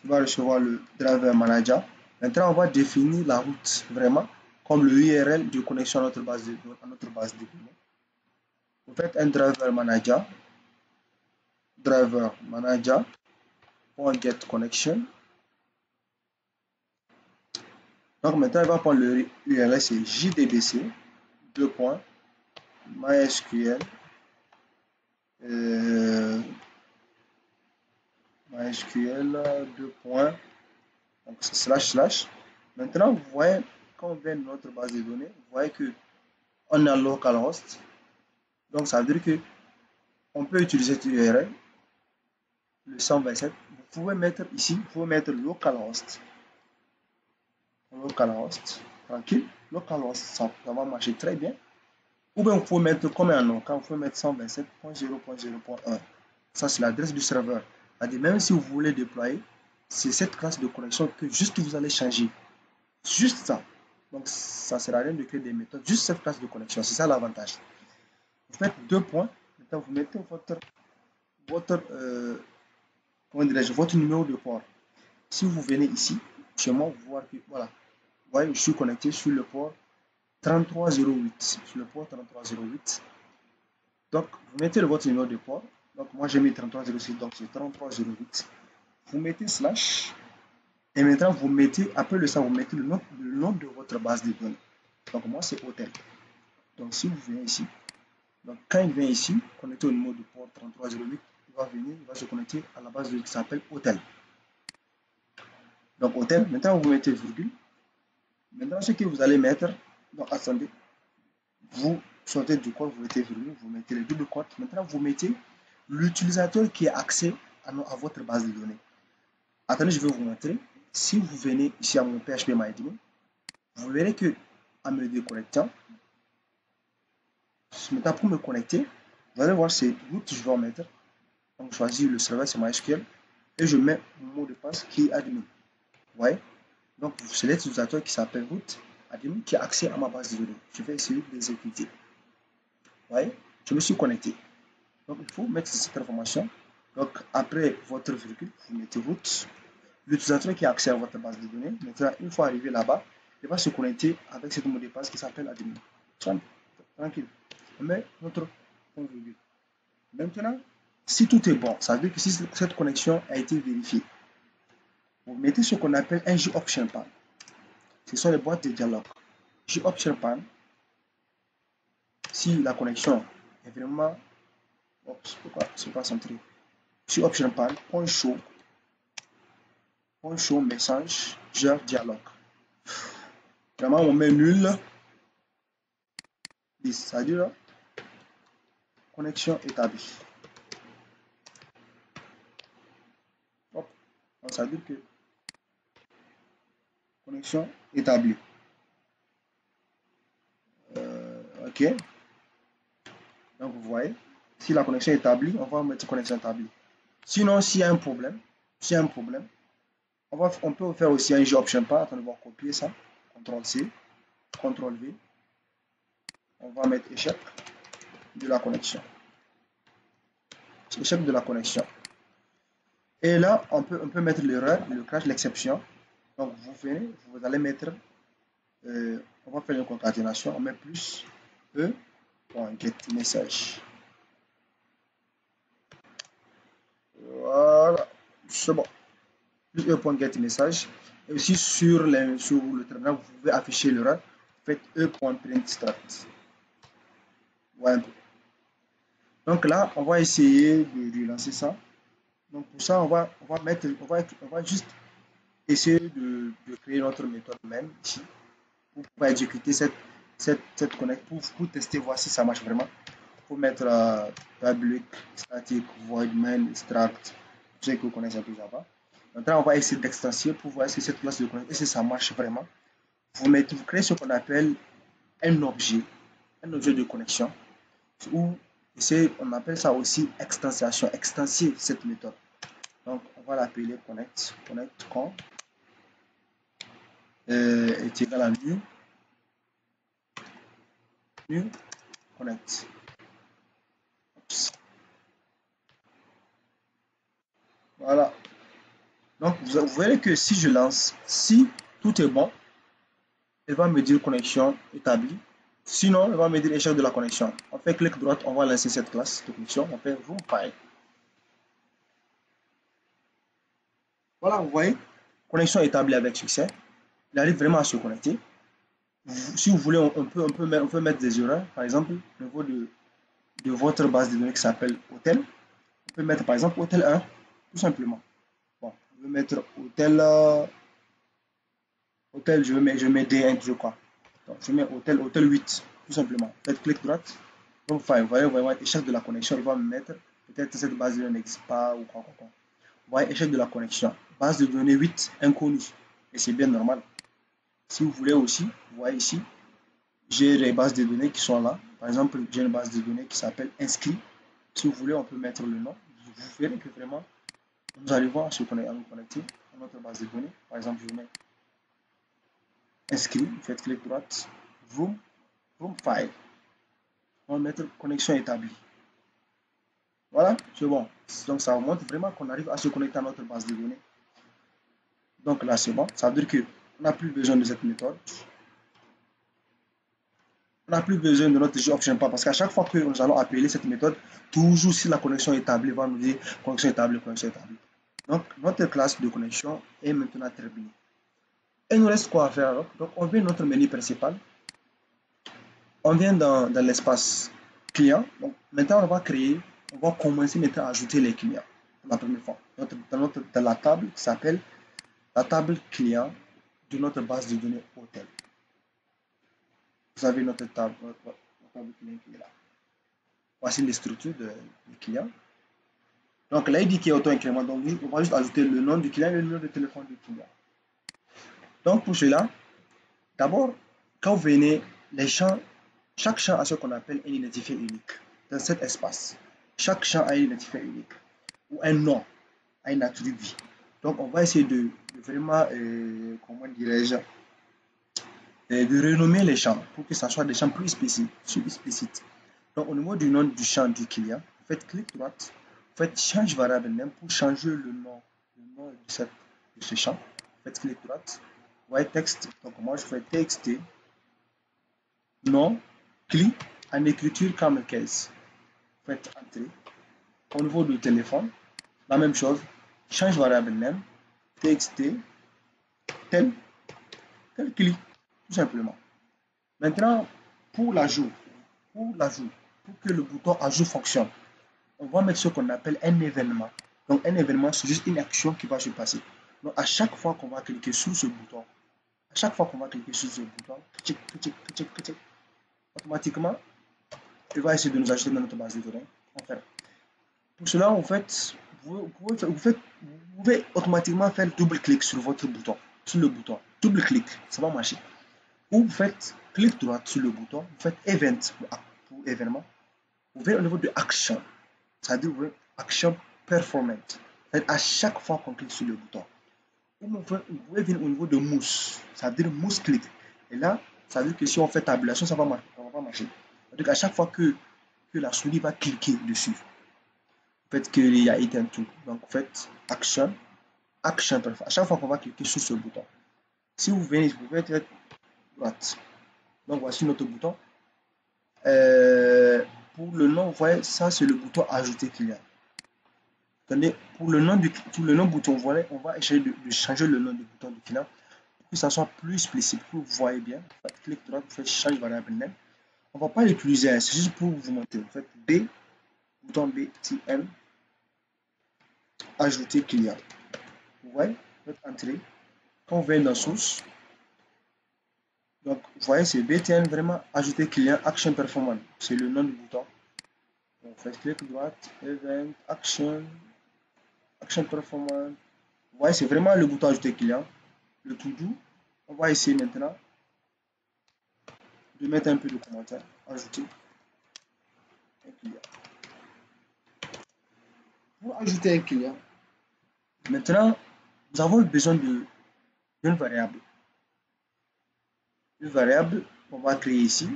va recevoir le driver manager. Maintenant, on va définir la route vraiment comme le URL de connexion à notre base de données. Vous faites un driver manager.get connection. Donc maintenant, il va prendre le URL, c'est jdbc, mysql, donc c'est //. Maintenant, vous voyez, quand on vient de notre base de données, vous voyez que on a localhost. Donc ça veut dire que on peut utiliser cette URL, le 127. Vous pouvez mettre ici, vous pouvez mettre localhost, tranquille. Localhost, ça va marcher très bien. Ou bien vous pouvez mettre comme un nom, quand vous pouvez mettre 127.0.0.1. Ça, c'est l'adresse du serveur. C'est-à-dire, même si vous voulez déployer, c'est cette classe de connexion que juste vous allez changer. Juste ça. Donc, ça ne sert à rien de créer des méthodes. Juste cette classe de connexion. C'est ça l'avantage. Vous faites 2 points. Maintenant, vous mettez votre, votre numéro de port. Si vous venez ici, chez moi, vous voyez que, voilà. Vous voyez, je suis connecté sur le port 3308. Sur le port 3308. Donc, vous mettez votre numéro de port. Donc, moi, j'ai mis 3306, donc c'est 3308. Vous mettez slash. Et maintenant, vous mettez, après le ça, vous mettez le nom de votre base de données. Donc, moi, c'est hôtel. Donc, si vous venez ici, donc quand il vient ici, connecté au numéro de port 3308, il va venir, il va se connecter à la base de données qui s'appelle hôtel. Donc, hôtel, maintenant, vous mettez virgule. Maintenant, ce que vous allez mettre, donc, attendez, vous sortez du code, vous mettez virgule, vous mettez le double quote. Maintenant, vous mettez l'utilisateur qui a accès à votre base de données. Attendez, je vais vous montrer. Si vous venez ici à mon PHP MyAdmin, vous verrez que en me déconnectant, maintenant pour me connecter, vous allez voir c'est route que je vais en mettre. Donc, je choisis le serveur, c'est MySQL, et je mets mon mot de passe qui est admin. Vous voyez? Donc, c'est l'utilisateur qui s'appelle root admin qui a accès à ma base de données. Je vais essayer de l'exécuter. Vous voyez? Je me suis connecté. Donc, il faut mettre cette information. Donc, après votre virgule, vous mettez root. L'utilisateur qui a accès à votre base de données, maintenant, une fois arrivé là-bas, il va se connecter avec ce mot de passe qui s'appelle admin. Tranquille. On met notre point virgule. Maintenant, si tout est bon, ça veut dire que si cette connexion a été vérifiée, vous mettez ce qu'on appelle un JOption pan. Ce sont les boîtes de dialogue. JOption pan, si la connexion est vraiment... Oups, pourquoi c'est pas centré? JOption pan, point show message, genre dialogue. Vraiment, on met nul. C'est-à-dire connexion établie. Hop. Donc, ça veut dire que connexion établie. Ok. Donc, vous voyez, si la connexion est établie, on va mettre connexion établie. Sinon, s'il y a un problème, On peut faire aussi un jeu option pas. Attendez, on va copier ça. CTRL-C, CTRL-V. On va mettre échec de la connexion. Échec de la connexion. Et là, on peut mettre l'erreur, le crash, l'exception. Donc, vous allez mettre, on va faire une concaténation, on met plus e.getMessage. Voilà, c'est bon. Plus e.getMessage. Et aussi sur le terminal, vous pouvez afficher l'erreur. Vous faites e.printStart. Voilà. Donc là, on va essayer de relancer ça. Donc pour ça, on va juste essayer de créer notre méthode même ici pour pouvoir exécuter cette connect pour tester, voir si ça marche vraiment. Pour mettre public, static, void, main, extract, tout ce que vous connaissez un peu Java. Maintenant, on va essayer d'extensier pour voir si cette classe de connect, et si ça marche vraiment. Vous créez ce qu'on appelle un objet de connexion, ou on appelle ça aussi extension, extensier cette méthode. Donc, on va l'appeler connect con est égal à new connect. Voilà. Donc, vous verrez que si je lance, si tout est bon, elle va me dire connexion établie. Sinon, elle va me dire échec de la connexion. On fait clic droit, on va lancer cette classe de connexion. On fait room-file. Voilà, vous voyez, connexion établie avec succès. Il arrive vraiment à se connecter. Si vous voulez, on peut mettre des erreurs. Par exemple, au niveau de votre base de données qui s'appelle hôtel. On peut mettre par exemple hôtel 1, tout simplement. Bon, je vais mettre hôtel, je mets D1, je crois. Donc, je mets hôtel 8, tout simplement. Faites clic droit. Donc, vous voyez, échec de la connexion, il va me mettre, peut-être cette base de données n'existe pas ou quoi. Vous voyez, échec de la connexion. Base de données 8, inconnue. Et c'est bien normal. Si vous voulez aussi, vous voyez ici, j'ai les bases de données qui sont là. Par exemple, j'ai une base de données qui s'appelle inscrit. Si vous voulez, on peut mettre le nom. Vous verrez que vraiment, nous arrivons à nous connecter à notre base de données. Par exemple, je mets inscrit, vous faites clic droit, room file. On va mettre connexion établie. Voilà, c'est bon. Donc ça montre vraiment qu'on arrive à se connecter à notre base de données. Donc là, c'est bon. Ça veut dire qu'on n'a plus besoin de cette méthode. On n'a plus besoin de notre option pas parce qu'à chaque fois que nous allons appeler cette méthode, toujours si la connexion est établie, va nous dire connexion établie, connexion établie. Donc notre classe de connexion est maintenant terminée. Et il nous reste quoi à faire alors? Donc on vient notre menu principal. On vient dans l'espace client. Donc maintenant on va commencer maintenant à ajouter les clients pour la première fois. Dans la table qui s'appelle la table client de notre base de données hôtel. Vous avez notre table client qui est là. Voici les structures du client. Donc l'ID qui est auto-incrément, donc on va juste ajouter le nom du client et le numéro de téléphone du client. Donc pour cela, d'abord, quand vous venez, chaque champ a ce qu'on appelle un identifiant unique dans cet espace. Chaque champ a un identifiant unique ou un nom, a une attribut. Donc on va essayer de vraiment, comment dirais-je, de renommer les champs pour que ce soit des champs plus explicites. Donc au niveau du nom du champ du client, vous faites clic droit, vous faites change variable name pour changer le nom de ce champ. Vous faites clic droit, vous voyez texte, donc moi je fais txt, nom, clic en écriture camel case. Vous faites entrer. Au niveau du téléphone, la même chose, change variable name, txt, tel clic, tout simplement. Maintenant, pour l'ajout, pour que le bouton ajout fonctionne, on va mettre ce qu'on appelle un événement. Donc un événement, c'est juste une action qui va se passer. Donc à chaque fois qu'on va cliquer sur ce bouton, automatiquement, il va essayer de nous ajouter dans notre base de données. Enfin, pour cela, en fait, vous pouvez automatiquement faire double-clic sur votre bouton, sur le bouton. Double-clic, ça va marcher. Ou vous faites clic droit sur le bouton, vous faites event pour événement. Vous verrez au niveau de action, c'est-à-dire action performance. À chaque fois qu'on clique sur le bouton, Vous pouvez venir au niveau de mousse, ça veut dire mousse clic. Et là, ça veut dire que si on fait tabulation, ça va pas marcher. Donc à chaque fois que la souris va cliquer dessus, faites qu'il y a été un tout. Donc vous faites action, action. À chaque fois qu'on va cliquer sur ce bouton, si vous venez, vous pouvez être droite. Donc voici notre bouton. Pour le nom, vous voyez, ça c'est le bouton ajouter client. Attendez, pour le nom bouton, vous voyez, on va essayer de changer le nom du bouton du client pour que ça soit plus explicite, pour que vous voyez bien. Faites clic droit, vous faites change variable name. On ne va pas l'utiliser, c'est juste pour vous montrer. Vous faites B, bouton B, TN, ajouter client. Vous voyez, vous faites entrer. Quand vous venez dans source, donc vous voyez, c'est BTN vraiment ajouter client action performance. C'est le nom du bouton. Donc, vous faites clic droite, event, action performance. Vous voyez, c'est vraiment le bouton ajouter client. Le tout doux. On va essayer maintenant de mettre un peu de commentaires. Ajouter un client. Pour ajouter un client, maintenant, nous avons besoin d'une variable. Une variable qu'on va créer ici,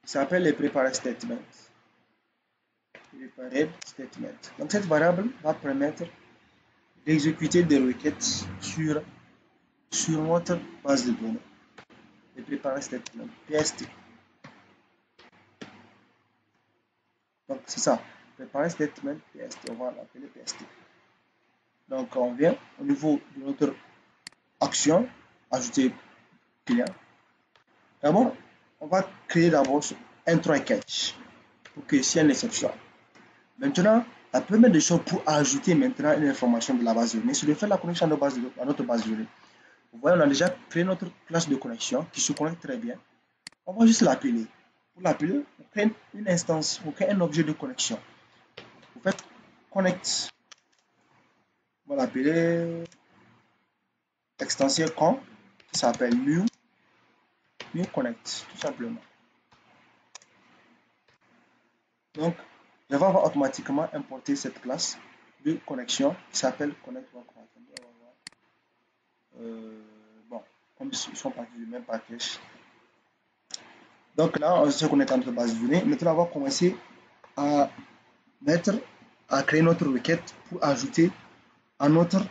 qui s'appelle les prepared statements. Prepared statement. Donc cette variable va permettre d'exécuter des requêtes sur notre base de données. Les prepared statements, PST. Donc c'est ça, prepared statement PST, on va l'appeler PST. Donc on vient au niveau de notre action, ajouter client. D'abord, on va créer d'abord un try catch pour que s'il y a une exception. Maintenant, la première des choses pour ajouter maintenant une information de la base de données, c'est de faire la connexion à notre base de données. Vous voyez, on a déjà créé notre classe de connexion qui se connecte très bien. On va juste l'appeler. Pour l'appeler, vous créez une instance, vous créez un objet de connexion. Vous faites connect. On va l'appeler extension con qui s'appelle new connect, tout simplement. Donc, je vais avoir automatiquement importé cette classe de connexion qui s'appelle connect. Bon, comme ils sont partis du même package. Donc là, on se connecte à notre base de données. Maintenant, on va commencer à créer notre requête pour ajouter à notre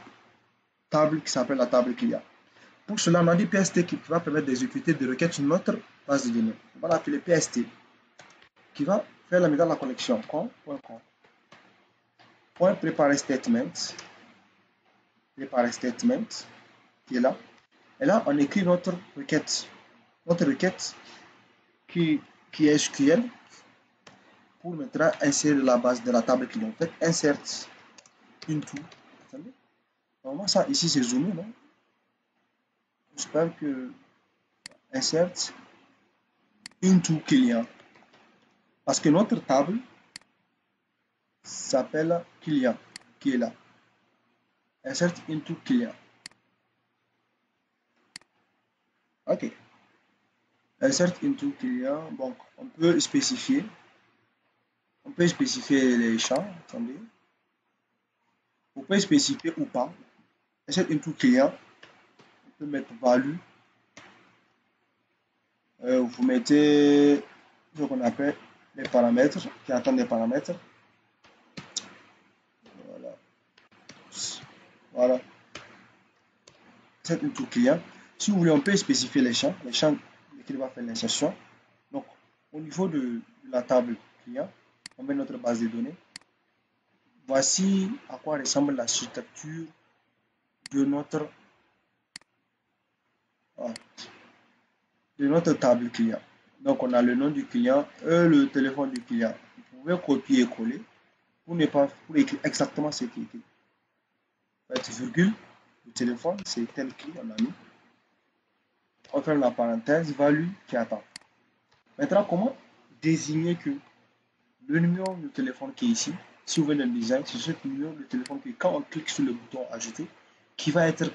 table qui s'appelle la table client. Pour cela, on a dit PST qui va permettre d'exécuter des requêtes sur notre base de données. On va l'appeler PST qui va faire la mise à la connexion. Point préparer statement qui est là. Et là, on écrit notre requête. Notre requête qui est SQL pour maintenant insérer la base de la table client. En fait, insert into. Normalement, ça ici c'est zoomé, non? J'espère que insert into client. Parce que notre table s'appelle client qui est là. Insert into client. Ok. Insert into client. Donc, on peut spécifier les champs. Attendez. Vous pouvez spécifier ou pas. Insert into client. On peut mettre value. Vous mettez ce qu'on appelle les paramètres qui attendent des paramètres. Voilà. Insert into client. Si vous voulez, on peut spécifier les champs lesquels va faire l'insertion. Donc, au niveau de la table client, on met notre base de données. Voici à quoi ressemble la structure de notre table client. Donc, on a le nom du client et le téléphone du client. Vous pouvez copier et coller pour écrire exactement ce qui est écrit. Virgule, le téléphone, c'est tel qui on a mis. On ferme la parenthèse, value qui attend. Maintenant, comment désigner que le numéro de téléphone qui est ici, si vous venez de design, c'est ce numéro de téléphone qui, quand on clique sur le bouton ajouter, qui va être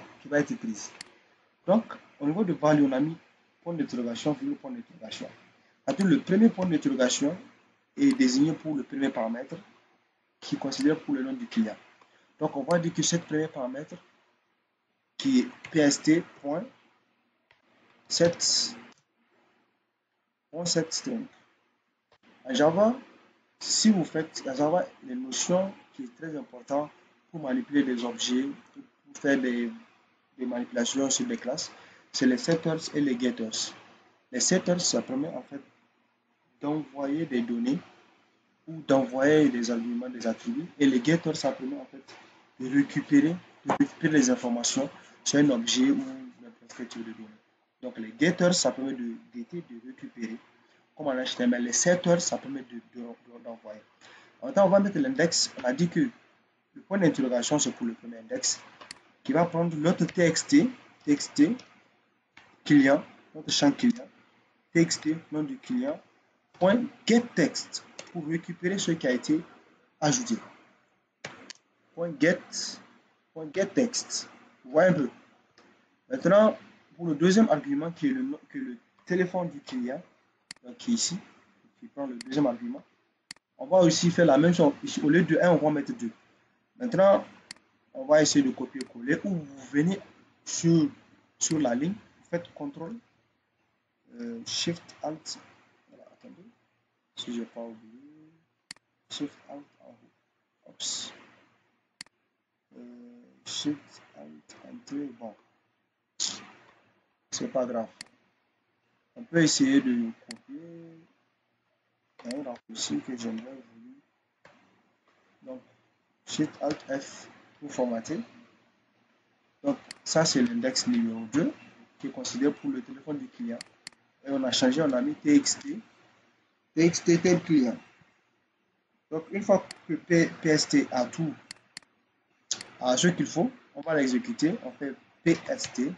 prise. Donc, au niveau de value, on a mis point d'interrogation, point d'interrogation. Le premier point d'interrogation est désigné pour le premier paramètre qui est considéré pour le nom du client. Donc, on va dire que ce premier paramètre qui est pst.set string. En Java, si vous faites en Java, les notions qui est très important pour manipuler des objets, pour faire des manipulations sur des classes, c'est les setters et les getters. Les setters, ça permet en fait d'envoyer des données ou d'envoyer des arguments, des attributs. Et les getters, ça permet en fait de récupérer les informations sur un objet ou une structure de données. Donc les getters, ça permet de guetter, de récupérer. Comme en HTML, les setters, ça permet d'envoyer. En même temps, on va mettre l'index. On a dit que le point d'interrogation, c'est pour le premier index, qui va prendre notre txt client, notre champ client, txt, nom du client, point getText pour récupérer ce qui a été ajouté. Point getText. Vous voyez un peu. Maintenant, pour le deuxième argument qui est le téléphone du client, donc qui est ici, qui prend le deuxième argument, on va aussi faire la même chose. Ici, au lieu de 1, on va mettre 2. Maintenant, on va essayer de copier-coller ou vous venez sur la ligne, vous faites CTRL, Shift, Alt, voilà, attendez, si je n'ai pas oublié, Shift, Alt, en haut, Ops. Shift, Alt, Enter, bon, c'est pas grave. On peut essayer de copier un raccourci que j'aimerais voulu. Donc, Shift, Alt, F pour formater. Donc, ça, c'est l'index numéro 2 qui est considéré pour le téléphone du client. Et on a changé, on a mis txt tel client. Donc, une fois que pst a tout à ce qu'il faut, on va l'exécuter. On fait pst.execute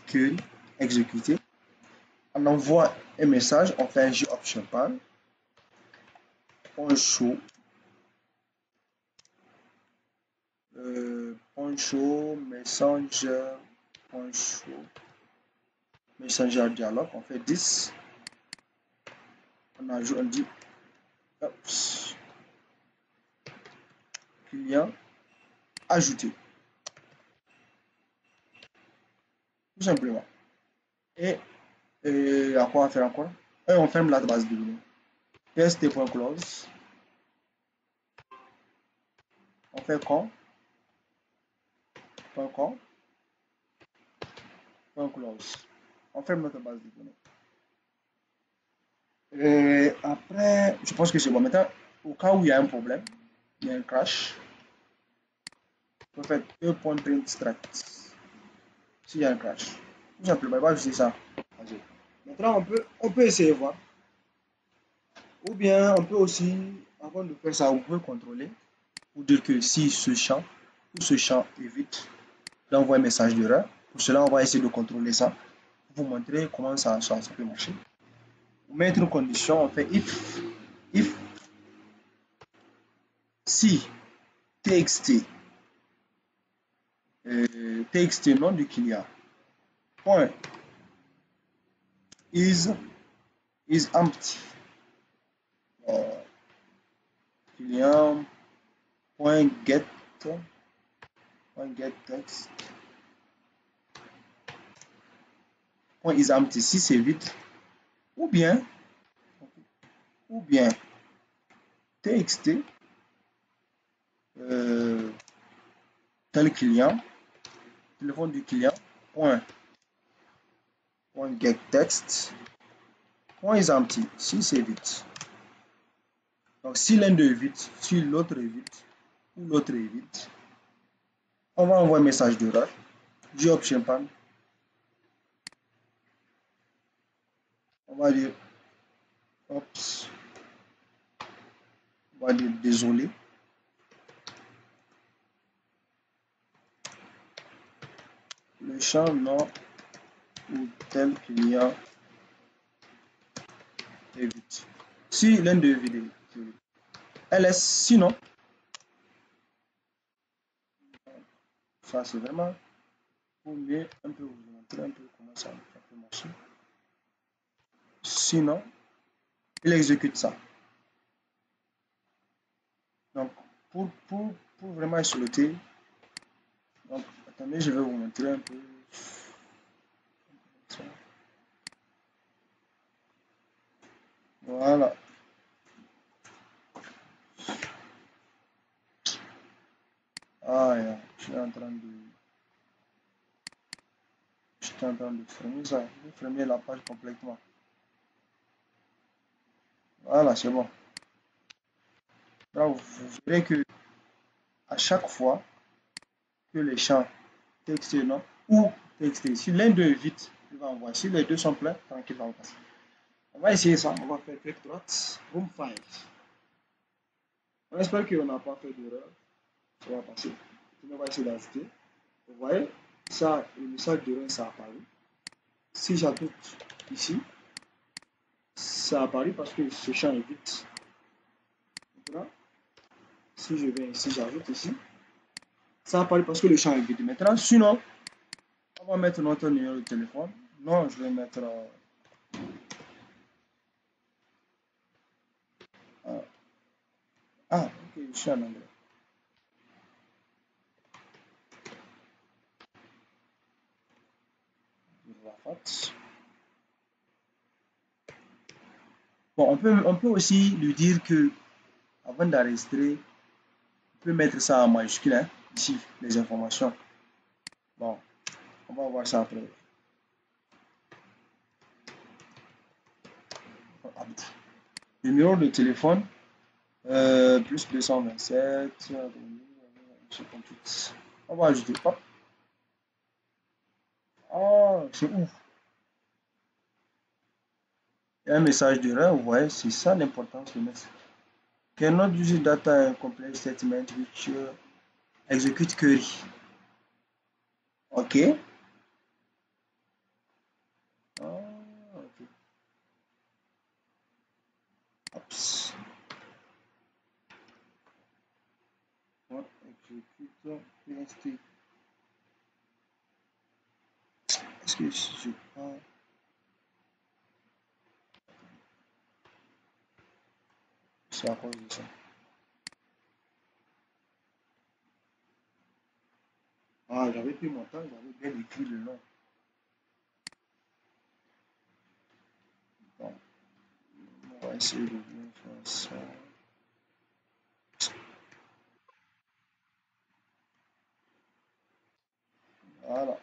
query exécuter. On envoie un message, on fait un jOption pan, on show messenger dialogue, on fait 10, on ajoute, on dit client ajouté, tout simplement. Et à quoi on va faire encore? Et on ferme la base de données. pst.close, on fait com, close. On ferme notre base de données. Et après, je pense que c'est bon. Maintenant, au cas où il y a un problème, il y a un crash, on peut faire e.print_extract. S'il y a un crash, tout simplement, il va utiliser ça. Maintenant, on peut essayer de voir. Ou bien, on peut aussi, avant de faire ça, on peut contrôler pour dire que si ce champ évite d'envoyer un message d'erreur. Pour cela, on va essayer de contrôler ça pour vous montrer comment ça peut marcher. Pour mettre une condition, on fait if si txt nom du client point is empty, client point get text point is empty si c'est vide, ou bien txt tel client, téléphone du client point get text point is empty si c'est vide. Donc si l'un d'eux est vide, si l'autre est vide ou l'autre est vide, on va envoyer un message d'erreur. jOption pan, on va dire ops, on va dire désolé. Le champ nom ou tel client est vide. Si l'un d'eux est vide, ls, sinon, ça c'est vraiment pour mieux un peu vous montrer un peu comment ça peut marcher. Sinon, il exécute ça. Donc, pour vraiment exploiter. Donc, attendez, je vais vous montrer un peu. Voilà. Ah, yeah. Je suis en train de fermer ça. Je vais fermer la page complètement. Voilà, c'est bon. Là, vous verrez que à chaque fois que les champs texte non ou texte, si l'un d'eux est vide, il va envoyer. Si les deux sont pleins, tranquille, va passer. On va essayer ça. On va faire clic droite. Boom file. On espère qu'on n'a pas fait d'erreur. Ça va passer. On va essayer d'ajouter. Vous voyez, ça, le message d'erreur, ça apparaît. Si j'ajoute ici, ça apparaît parce que ce champ est vide. Maintenant, si je viens ici, j'ajoute ici, ça apparaît parce que le champ est vide. Maintenant, sinon, on va mettre notre numéro de téléphone. Non, je vais mettre. Ok, je suis en anglais. Bon, on peut aussi lui dire que, avant d'enregistrer, on peut mettre ça en majuscule, hein, ici, les informations. Bon, on va voir ça après. Numéro de téléphone, plus 227, on va ajouter. Hop. Oh, c'est ouf. Il y a un message d'erreur, vous voyez, c'est ça l'importance de mettre. Cannot use data complete statement which execute query. Ok. Ok. Oops. What execute PST. Est-ce que si je prends. C'est à cause de ça. Ah, j'avais pris mon temps, j'avais bien écrit le nom. Bon, on va essayer de bien faire ça. Voilà.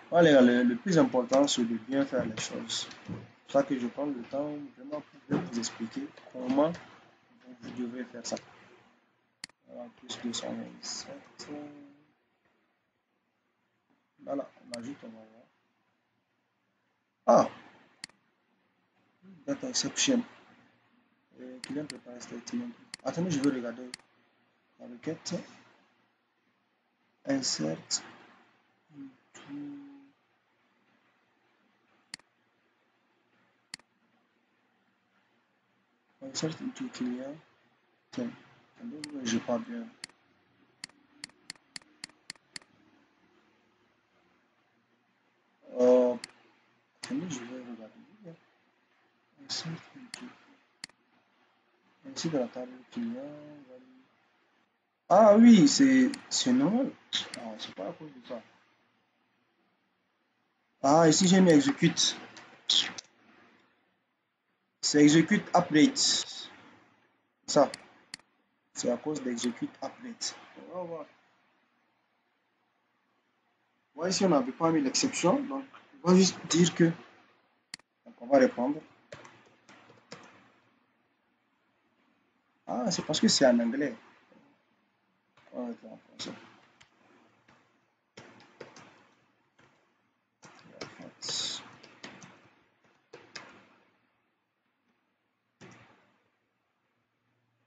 Voilà, le plus important, c'est de bien faire les choses. C'est pour ça que je prends le temps vraiment pour vous expliquer comment vous devez faire ça. Voilà, plus 227. Voilà, on ajoute, on va voir. Ah, data exception. Client prépare statement. Attendez, je vais regarder la requête. Insert into. Insert into client. Tiens, attendez, je pas bien. Attendez, je vais regarder. Insert into. Ici dans la table client. Ah oui, c'est normal. Ah, c'est pas à cause de ça. Ah, ici j'ai mis execute. C'est execute update. Ça, c'est à cause d'execute update. On va voir. Ouais, ici on n'avait pas mis l'exception, donc on va juste dire que. Donc on va répondre. Ah, c'est parce que c'est en anglais. On va mettre en français.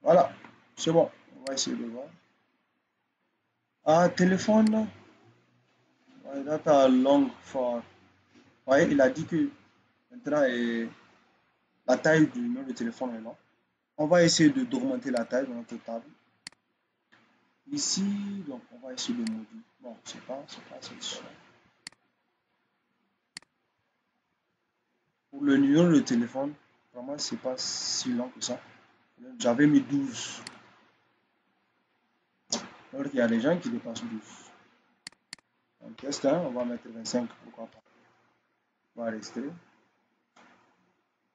Voilà, c'est bon. On va essayer de voir. Ah, téléphone. Ouais, data long for. Ouais, il a dit que maintenant la taille du numéro de téléphone est long. On va essayer d'augmenter la taille de notre table. Ici, donc on va essayer de moduler. Bon, c'est pas cette chose. Pour le numéro de téléphone, vraiment, c'est pas si long que ça. J'avais mis 12. Alors qu'il y a des gens qui dépassent 12. On teste, hein, on va mettre 25, pourquoi pas. On va rester.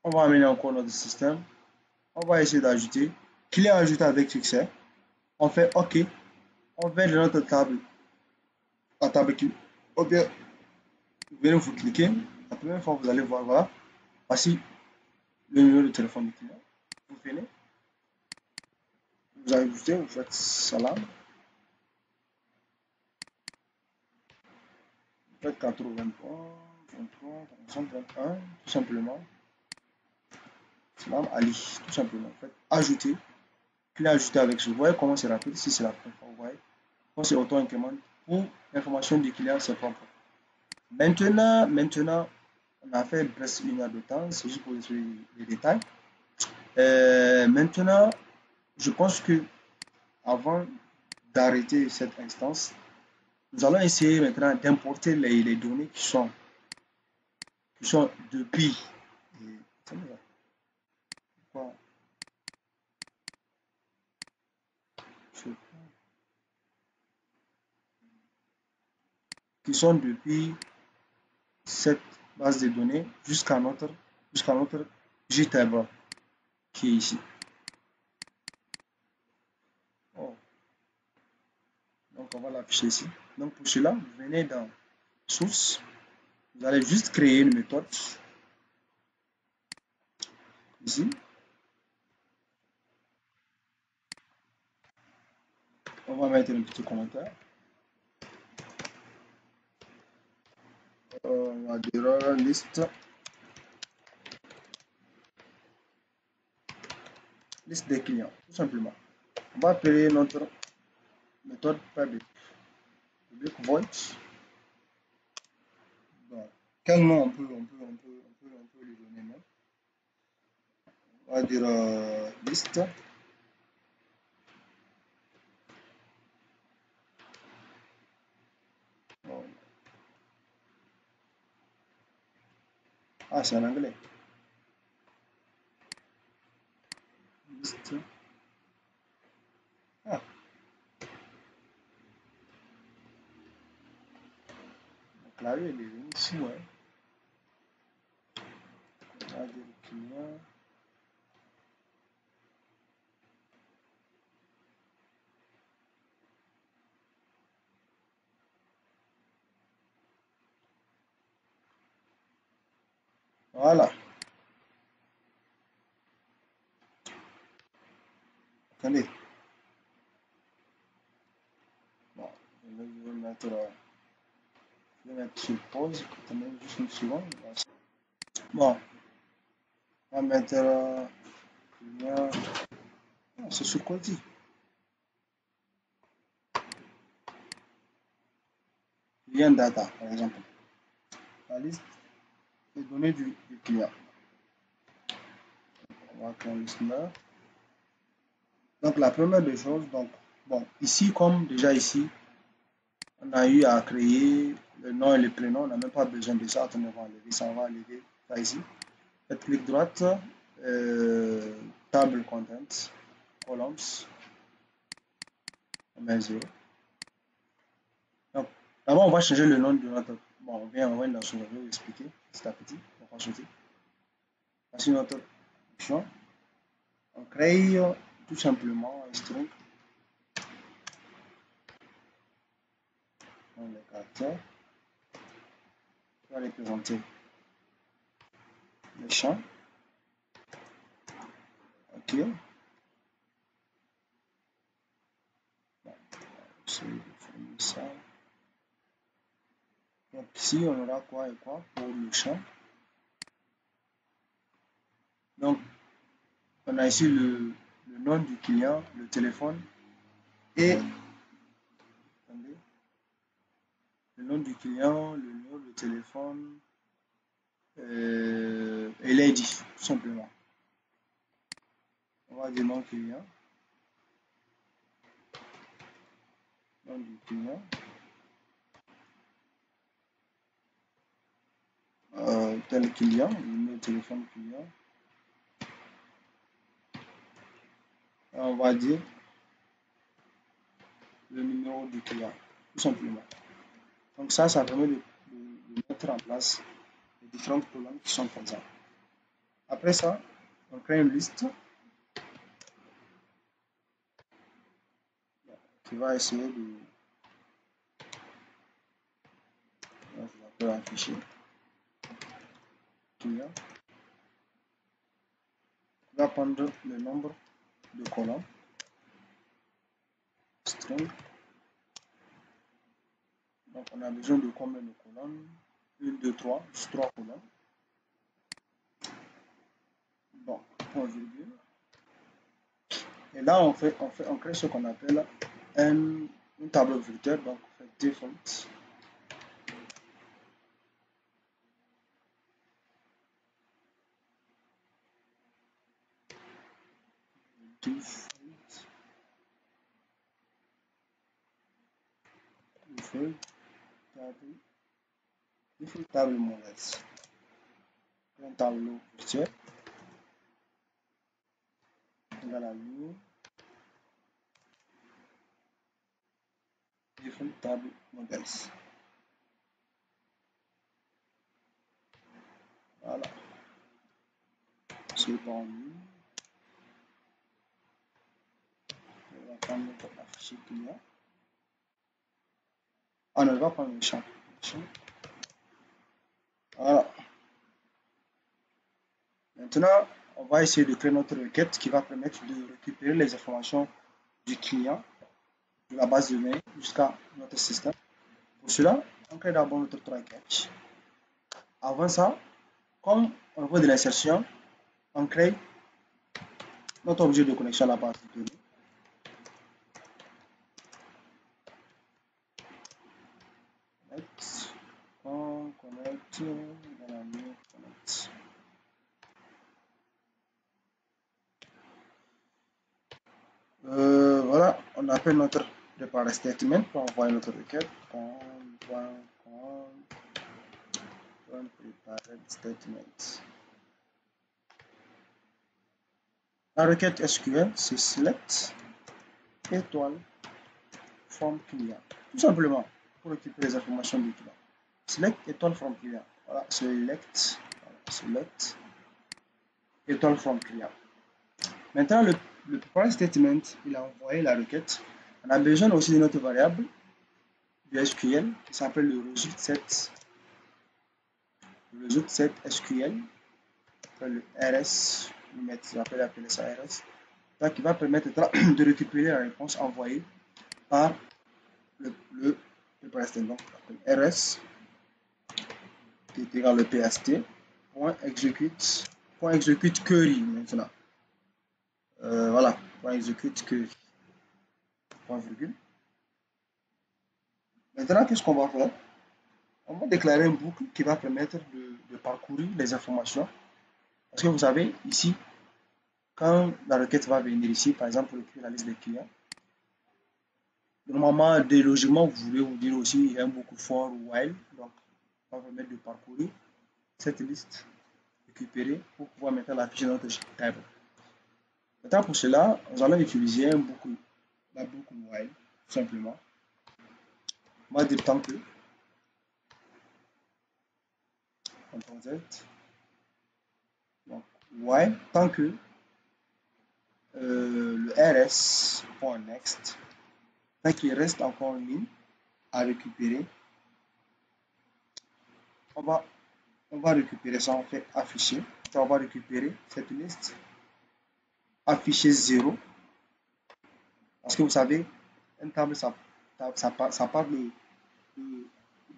On va amener encore notre système. On va essayer d'ajouter. Client ajouté avec succès. On fait OK. On va de notre table. La table qui. Ou bien, vous venez vous cliquer. La première fois, vous allez voir, voilà. Voici le numéro de téléphone du client. Vous venez. Vous ajoutez, vous faites salam. Vous faites 83, 33, 31, tout simplement. Salam Ali, tout simplement. Vous faites ajouter. Client ajouté avec ce. Vous voyez comment c'est rapide. Si c'est la première fois, vous voyez. Quand c'est auto-incrément, pour l'information du client, c'est propre. Maintenant, on a fait presque 1 heure de temps, c'est juste pour les détails. Maintenant, je pense que avant d'arrêter cette instance, nous allons essayer maintenant d'importer les données qui sont depuis quoi, qui sont depuis cette base de données jusqu'à notre JTable qui est ici. Oh. Donc on va l'afficher ici. Donc pour cela, vous venez dans source, vous allez juste créer une méthode ici. On va mettre un petit commentaire. On va dire liste des clients, tout simplement. On va appeler notre méthode public void. Donc, quel nom on peut lui donner même. On va dire liste. Ah, c'est en anglais. Liste. Ah. Le clavier, il est venu ici, ouais. On va dire client. Voilà. Attendez. Bon, je vais mettre sur pause. Attendez juste une seconde. Bon, on va mettre client. Ah, c'est sur Quality. Client data, par exemple. La liste des données du client. On va créer un listener. Donc la première des choses, donc bon, ici comme déjà ici, on a eu à créer le nom et le prénom, on n'a même pas besoin de ça, on va enlever ça, on va enlever ça ici. Faites clic droite, table content, columns, on met 0. Donc d'abord on va changer le nom de notre, bon on vient dans ce, je vais vous expliquer petit à petit, on va sauter. Voici notre option, on crée tout simplement un string. Les caractères, on va les présenter les champs. Ok. C'est ça. Donc ici on aura quoi et quoi pour le champ. Donc on a ici le nom du client, le téléphone et attendez, le nom du client, le numéro de téléphone et l'ID tout simplement. On va dire nom client, nom du client, tel client, le numéro de téléphone client, On va dire le numéro du client, tout simplement. Donc ça permet de mettre en place les différentes colonnes qui sont présentes. Après ça, on crée une liste qui va essayer de... Je vais appeler un fichier client. On va prendre le nombre de colonnes string. Donc on a besoin de combien de colonnes? 1, 2, 3, juste 3 colonnes. Bon, point virgule. Et là on crée ce qu'on appelle un tableau vecteur. Donc on fait default. Default table modèle. Un tableau virtuel égal à new default table models. Voilà. C'est pas nous. On va prendre notre affiché client. On va prendre le champ. Voilà. Maintenant, on va essayer de créer notre requête qui va permettre de récupérer les informations du client de la base de données jusqu'à notre système. Pour cela, on crée d'abord notre try catch. Avant ça, comme on veut de l'insertion, on crée notre objet de connexion à la base de données. On connecte dans la ligne connect. Voilà, on appelle notre prepare statement pour envoyer notre requête. Prepare statement. La requête SQL, c'est select étoile from client. Tout simplement, pour récupérer les informations du client. Select étoile from client. Voilà, select étoile from client. Maintenant, le prepare statement, il a envoyé la requête. On a besoin aussi de notre variable du SQL qui s'appelle le result set. Le result set SQL, le RS, j'appelle appeler ça RS, donc qui va permettre de récupérer la réponse envoyée par le PST. Donc, RS qui est égal au PST, execute query maintenant. Voilà, execute query, point virgule. Maintenant, qu'est-ce qu'on va faire? On va déclarer une boucle qui va permettre de parcourir les informations. Parce que vous savez, ici, quand la requête va venir ici, par exemple, pour écrire la liste des clients, normalement, logiquement, vous voulez vous dire aussi un boucle for ou while. Donc, on va permettre de parcourir cette liste récupérée pour pouvoir maintenant l'afficher dans notre table. Maintenant, pour cela, nous allons utiliser la boucle while, tout simplement. On va dire tant que, CTRL Z, donc while, tant que le rs.next, tant qu'il reste encore une ligne à récupérer, on va récupérer ça, on fait afficher, on va récupérer cette liste, afficher 0, parce que vous savez, une table, ça part de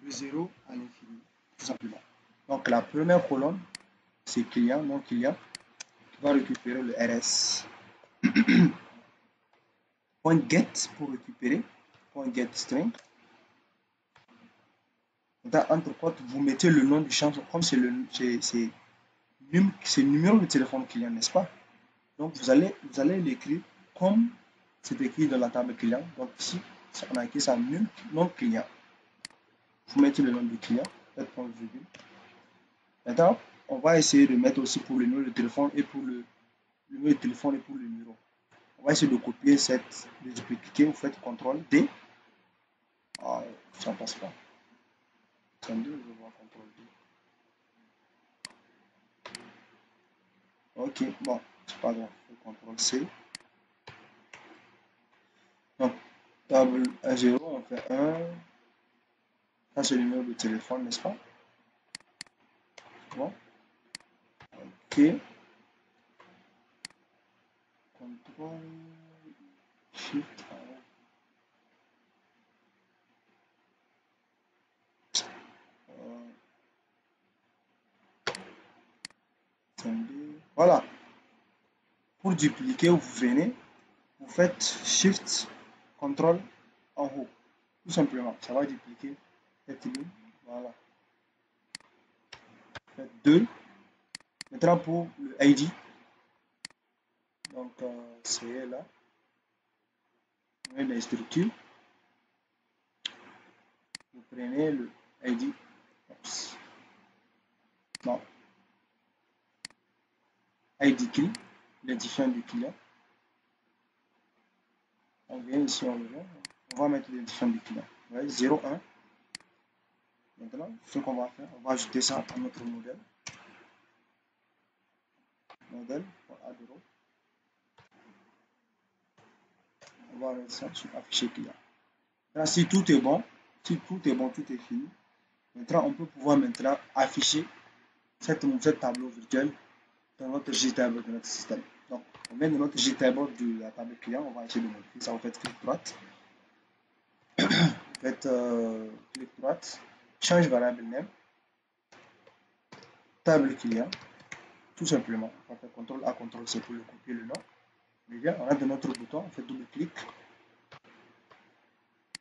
0 à l'infini, tout simplement. Donc la première colonne, c'est client, non client, qui va récupérer le RS. Point get pour récupérer, point get string. Dans entre cotes, vous mettez le nom du champ, comme c'est le numéro de téléphone client, n'est-ce pas? Donc vous allez l'écrire comme c'est écrit dans la table client. Donc ici, on a écrit ça non client. Vous mettez le nom du client, point virgule. Maintenant, on va essayer de mettre aussi pour le numéro de téléphone et pour le numéro de téléphone et pour le numéro. On On va essayer de copier de dupliquer, vous faites CTRL D. Ah, ça ne passe pas. 32, je vais voir CTRL D. Ok, bon, c'est pas grave. CTRL C. Donc, table 1, 0, on fait 1. Ça, c'est le numéro de téléphone, n'est-ce pas? Bon, ok. CTRL Shift. Voilà. Pour dupliquer, vous venez, vous faites Shift, CTRL en haut. Tout simplement. Ça va dupliquer cette ligne. Voilà. Faites 2. Maintenant pour le ID. Donc c'est là. Vous avez les structures. Vous prenez le ID. Oops. Non. ID key. L'identifiant du client. On vient ici, on vient. On va mettre l'identifiant du client. Vous voyez, 0, 1. Maintenant, ce qu'on va faire, on va ajouter ça à notre modèle. Modèle pour Adoro. On va mettre ça sur afficher client. Là, si tout est bon, tout est fini. Maintenant, on peut pouvoir maintenant afficher cette tableau virtuel dans notre JTable de notre système. Donc, on vient de notre JTable de la table client, on va essayer de modifier ça. Vous faites clic droite. Vous faites clic droite, change variable name, table client, tout simplement. On va faire CTRL A, CTRL C pour le copier le nom. Mais bien, on a de notre bouton, on fait double clic.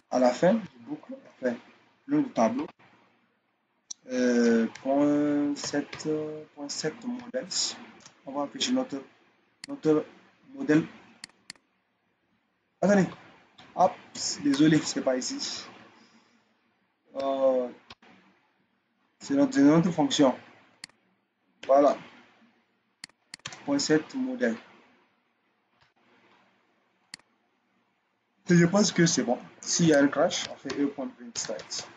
À la fin du boucle, on fait le nom du tableau. Point 7 modèles. On va afficher notre modèle. Attendez, hop, désolé, c'est pas ici. C'est notre fonction. Voilà. Point 7 modèle. Et je pense que c'est bon. S'il y a un crash, on fait e.print_stats.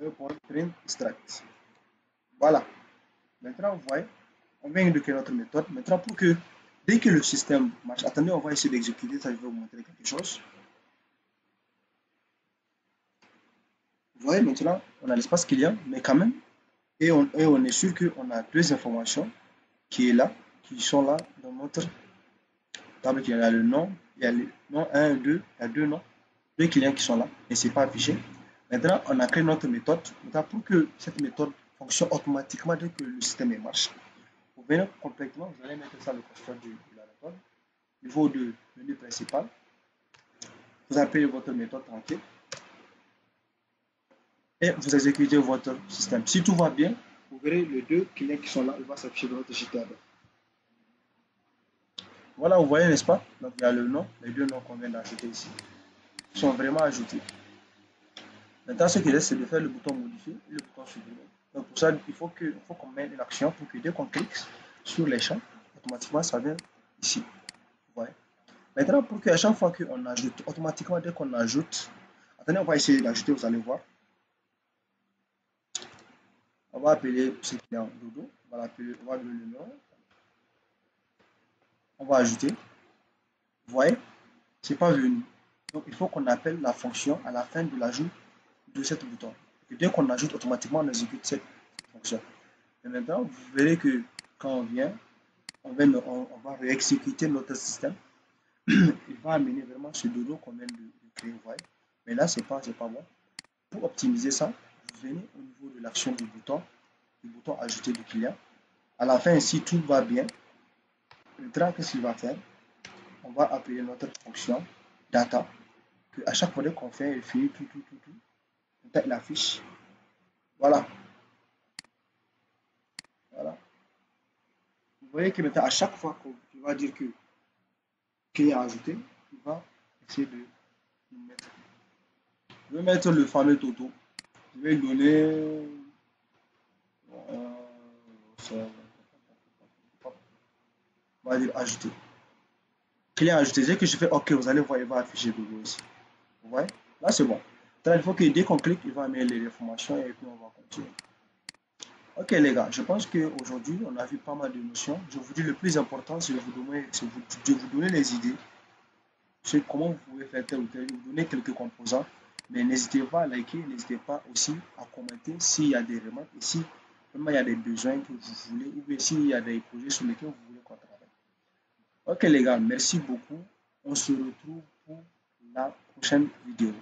e.print_stats. Voilà. Maintenant, vous voyez, on vient de créer notre méthode. Maintenant, pour que dès que le système marche, attendez, on va essayer d'exécuter ça. Je vais vous montrer quelque chose. Vous voyez, maintenant, on a l'espace client, mais quand même, et on est sûr qu'on a deux informations qui sont là dans notre table. Il y a le nom, il y a le nom 1, 2, il y a deux noms, deux clients qui sont là, et c'est pas affiché. Maintenant, on a créé notre méthode. Maintenant, pour que cette méthode fonctionne automatiquement dès que le système marche, vous venez complètement, vous allez mettre ça le constructeur de la méthode. Niveau de menu principal, vous appelez votre méthode tranquille et vous exécutez votre système. Si tout va bien, vous verrez les deux clients qui sont là, il va s'afficher dans votre JTable. Voilà, vous voyez, n'est-ce pas? Donc, il y a le nom, les deux noms qu'on vient d'ajouter ici, sont vraiment ajoutés. Maintenant, ce qu'il reste, c'est de faire le bouton modifier et le bouton supprimer. Donc, pour ça, il faut qu'on mette une action pour que dès qu'on clique sur les champs, automatiquement, ça vient ici. Vous voyez? Maintenant, pour qu'à chaque fois qu'on ajoute, automatiquement, dès qu'on ajoute, attendez, on va essayer d'ajouter, vous allez voir. On va appeler ce client Dodo. On va l'appeler, on va donner le nom. On va ajouter. Vous voyez, c'est pas venu. Donc, il faut qu'on appelle la fonction à la fin de l'ajout de cette bouton. Et dès qu'on ajoute, automatiquement, on exécute cette fonction. Et maintenant, vous verrez que quand on vient, on va réexécuter notre système. Il va amener vraiment ce dodo qu'on vient de créer. Vous voyez. Mais là, c'est pas bon. Pour optimiser ça, vous venez au niveau de l'action du bouton ajouter du client. À la fin, si tout va bien, maintenant, qu'est-ce qu'il va faire? On va appeler notre fonction data, que à chaque fois qu'on fait, il finit tout. Il affiche. Voilà. Voilà. Vous voyez que maintenant, à chaque fois qu'il va dire que client ajouté, il va essayer de mettre. Je vais mettre le fameux Toto. Je vais lui donner On va dire ajouter. Client ajouté. Dès que je fais OK, vous allez voir, il va afficher Google aussi. Vous voyez? Là, c'est bon. Il faut que dès qu'on clique, il va mettre les informations et puis on va continuer. Ok les gars, je pense qu'aujourd'hui, on a vu pas mal de notions. Je vous dis le plus important, c'est de vous donner les idées sur comment vous pouvez faire tel ou tel, vous donner quelques composants. Mais n'hésitez pas à liker, n'hésitez pas aussi à commenter s'il y a des remarques et si vraiment il y a des besoins que vous voulez ou bien s'il y a des projets sur lesquels vous voulez qu'on travaille. Ok les gars, merci beaucoup. On se retrouve pour la prochaine vidéo.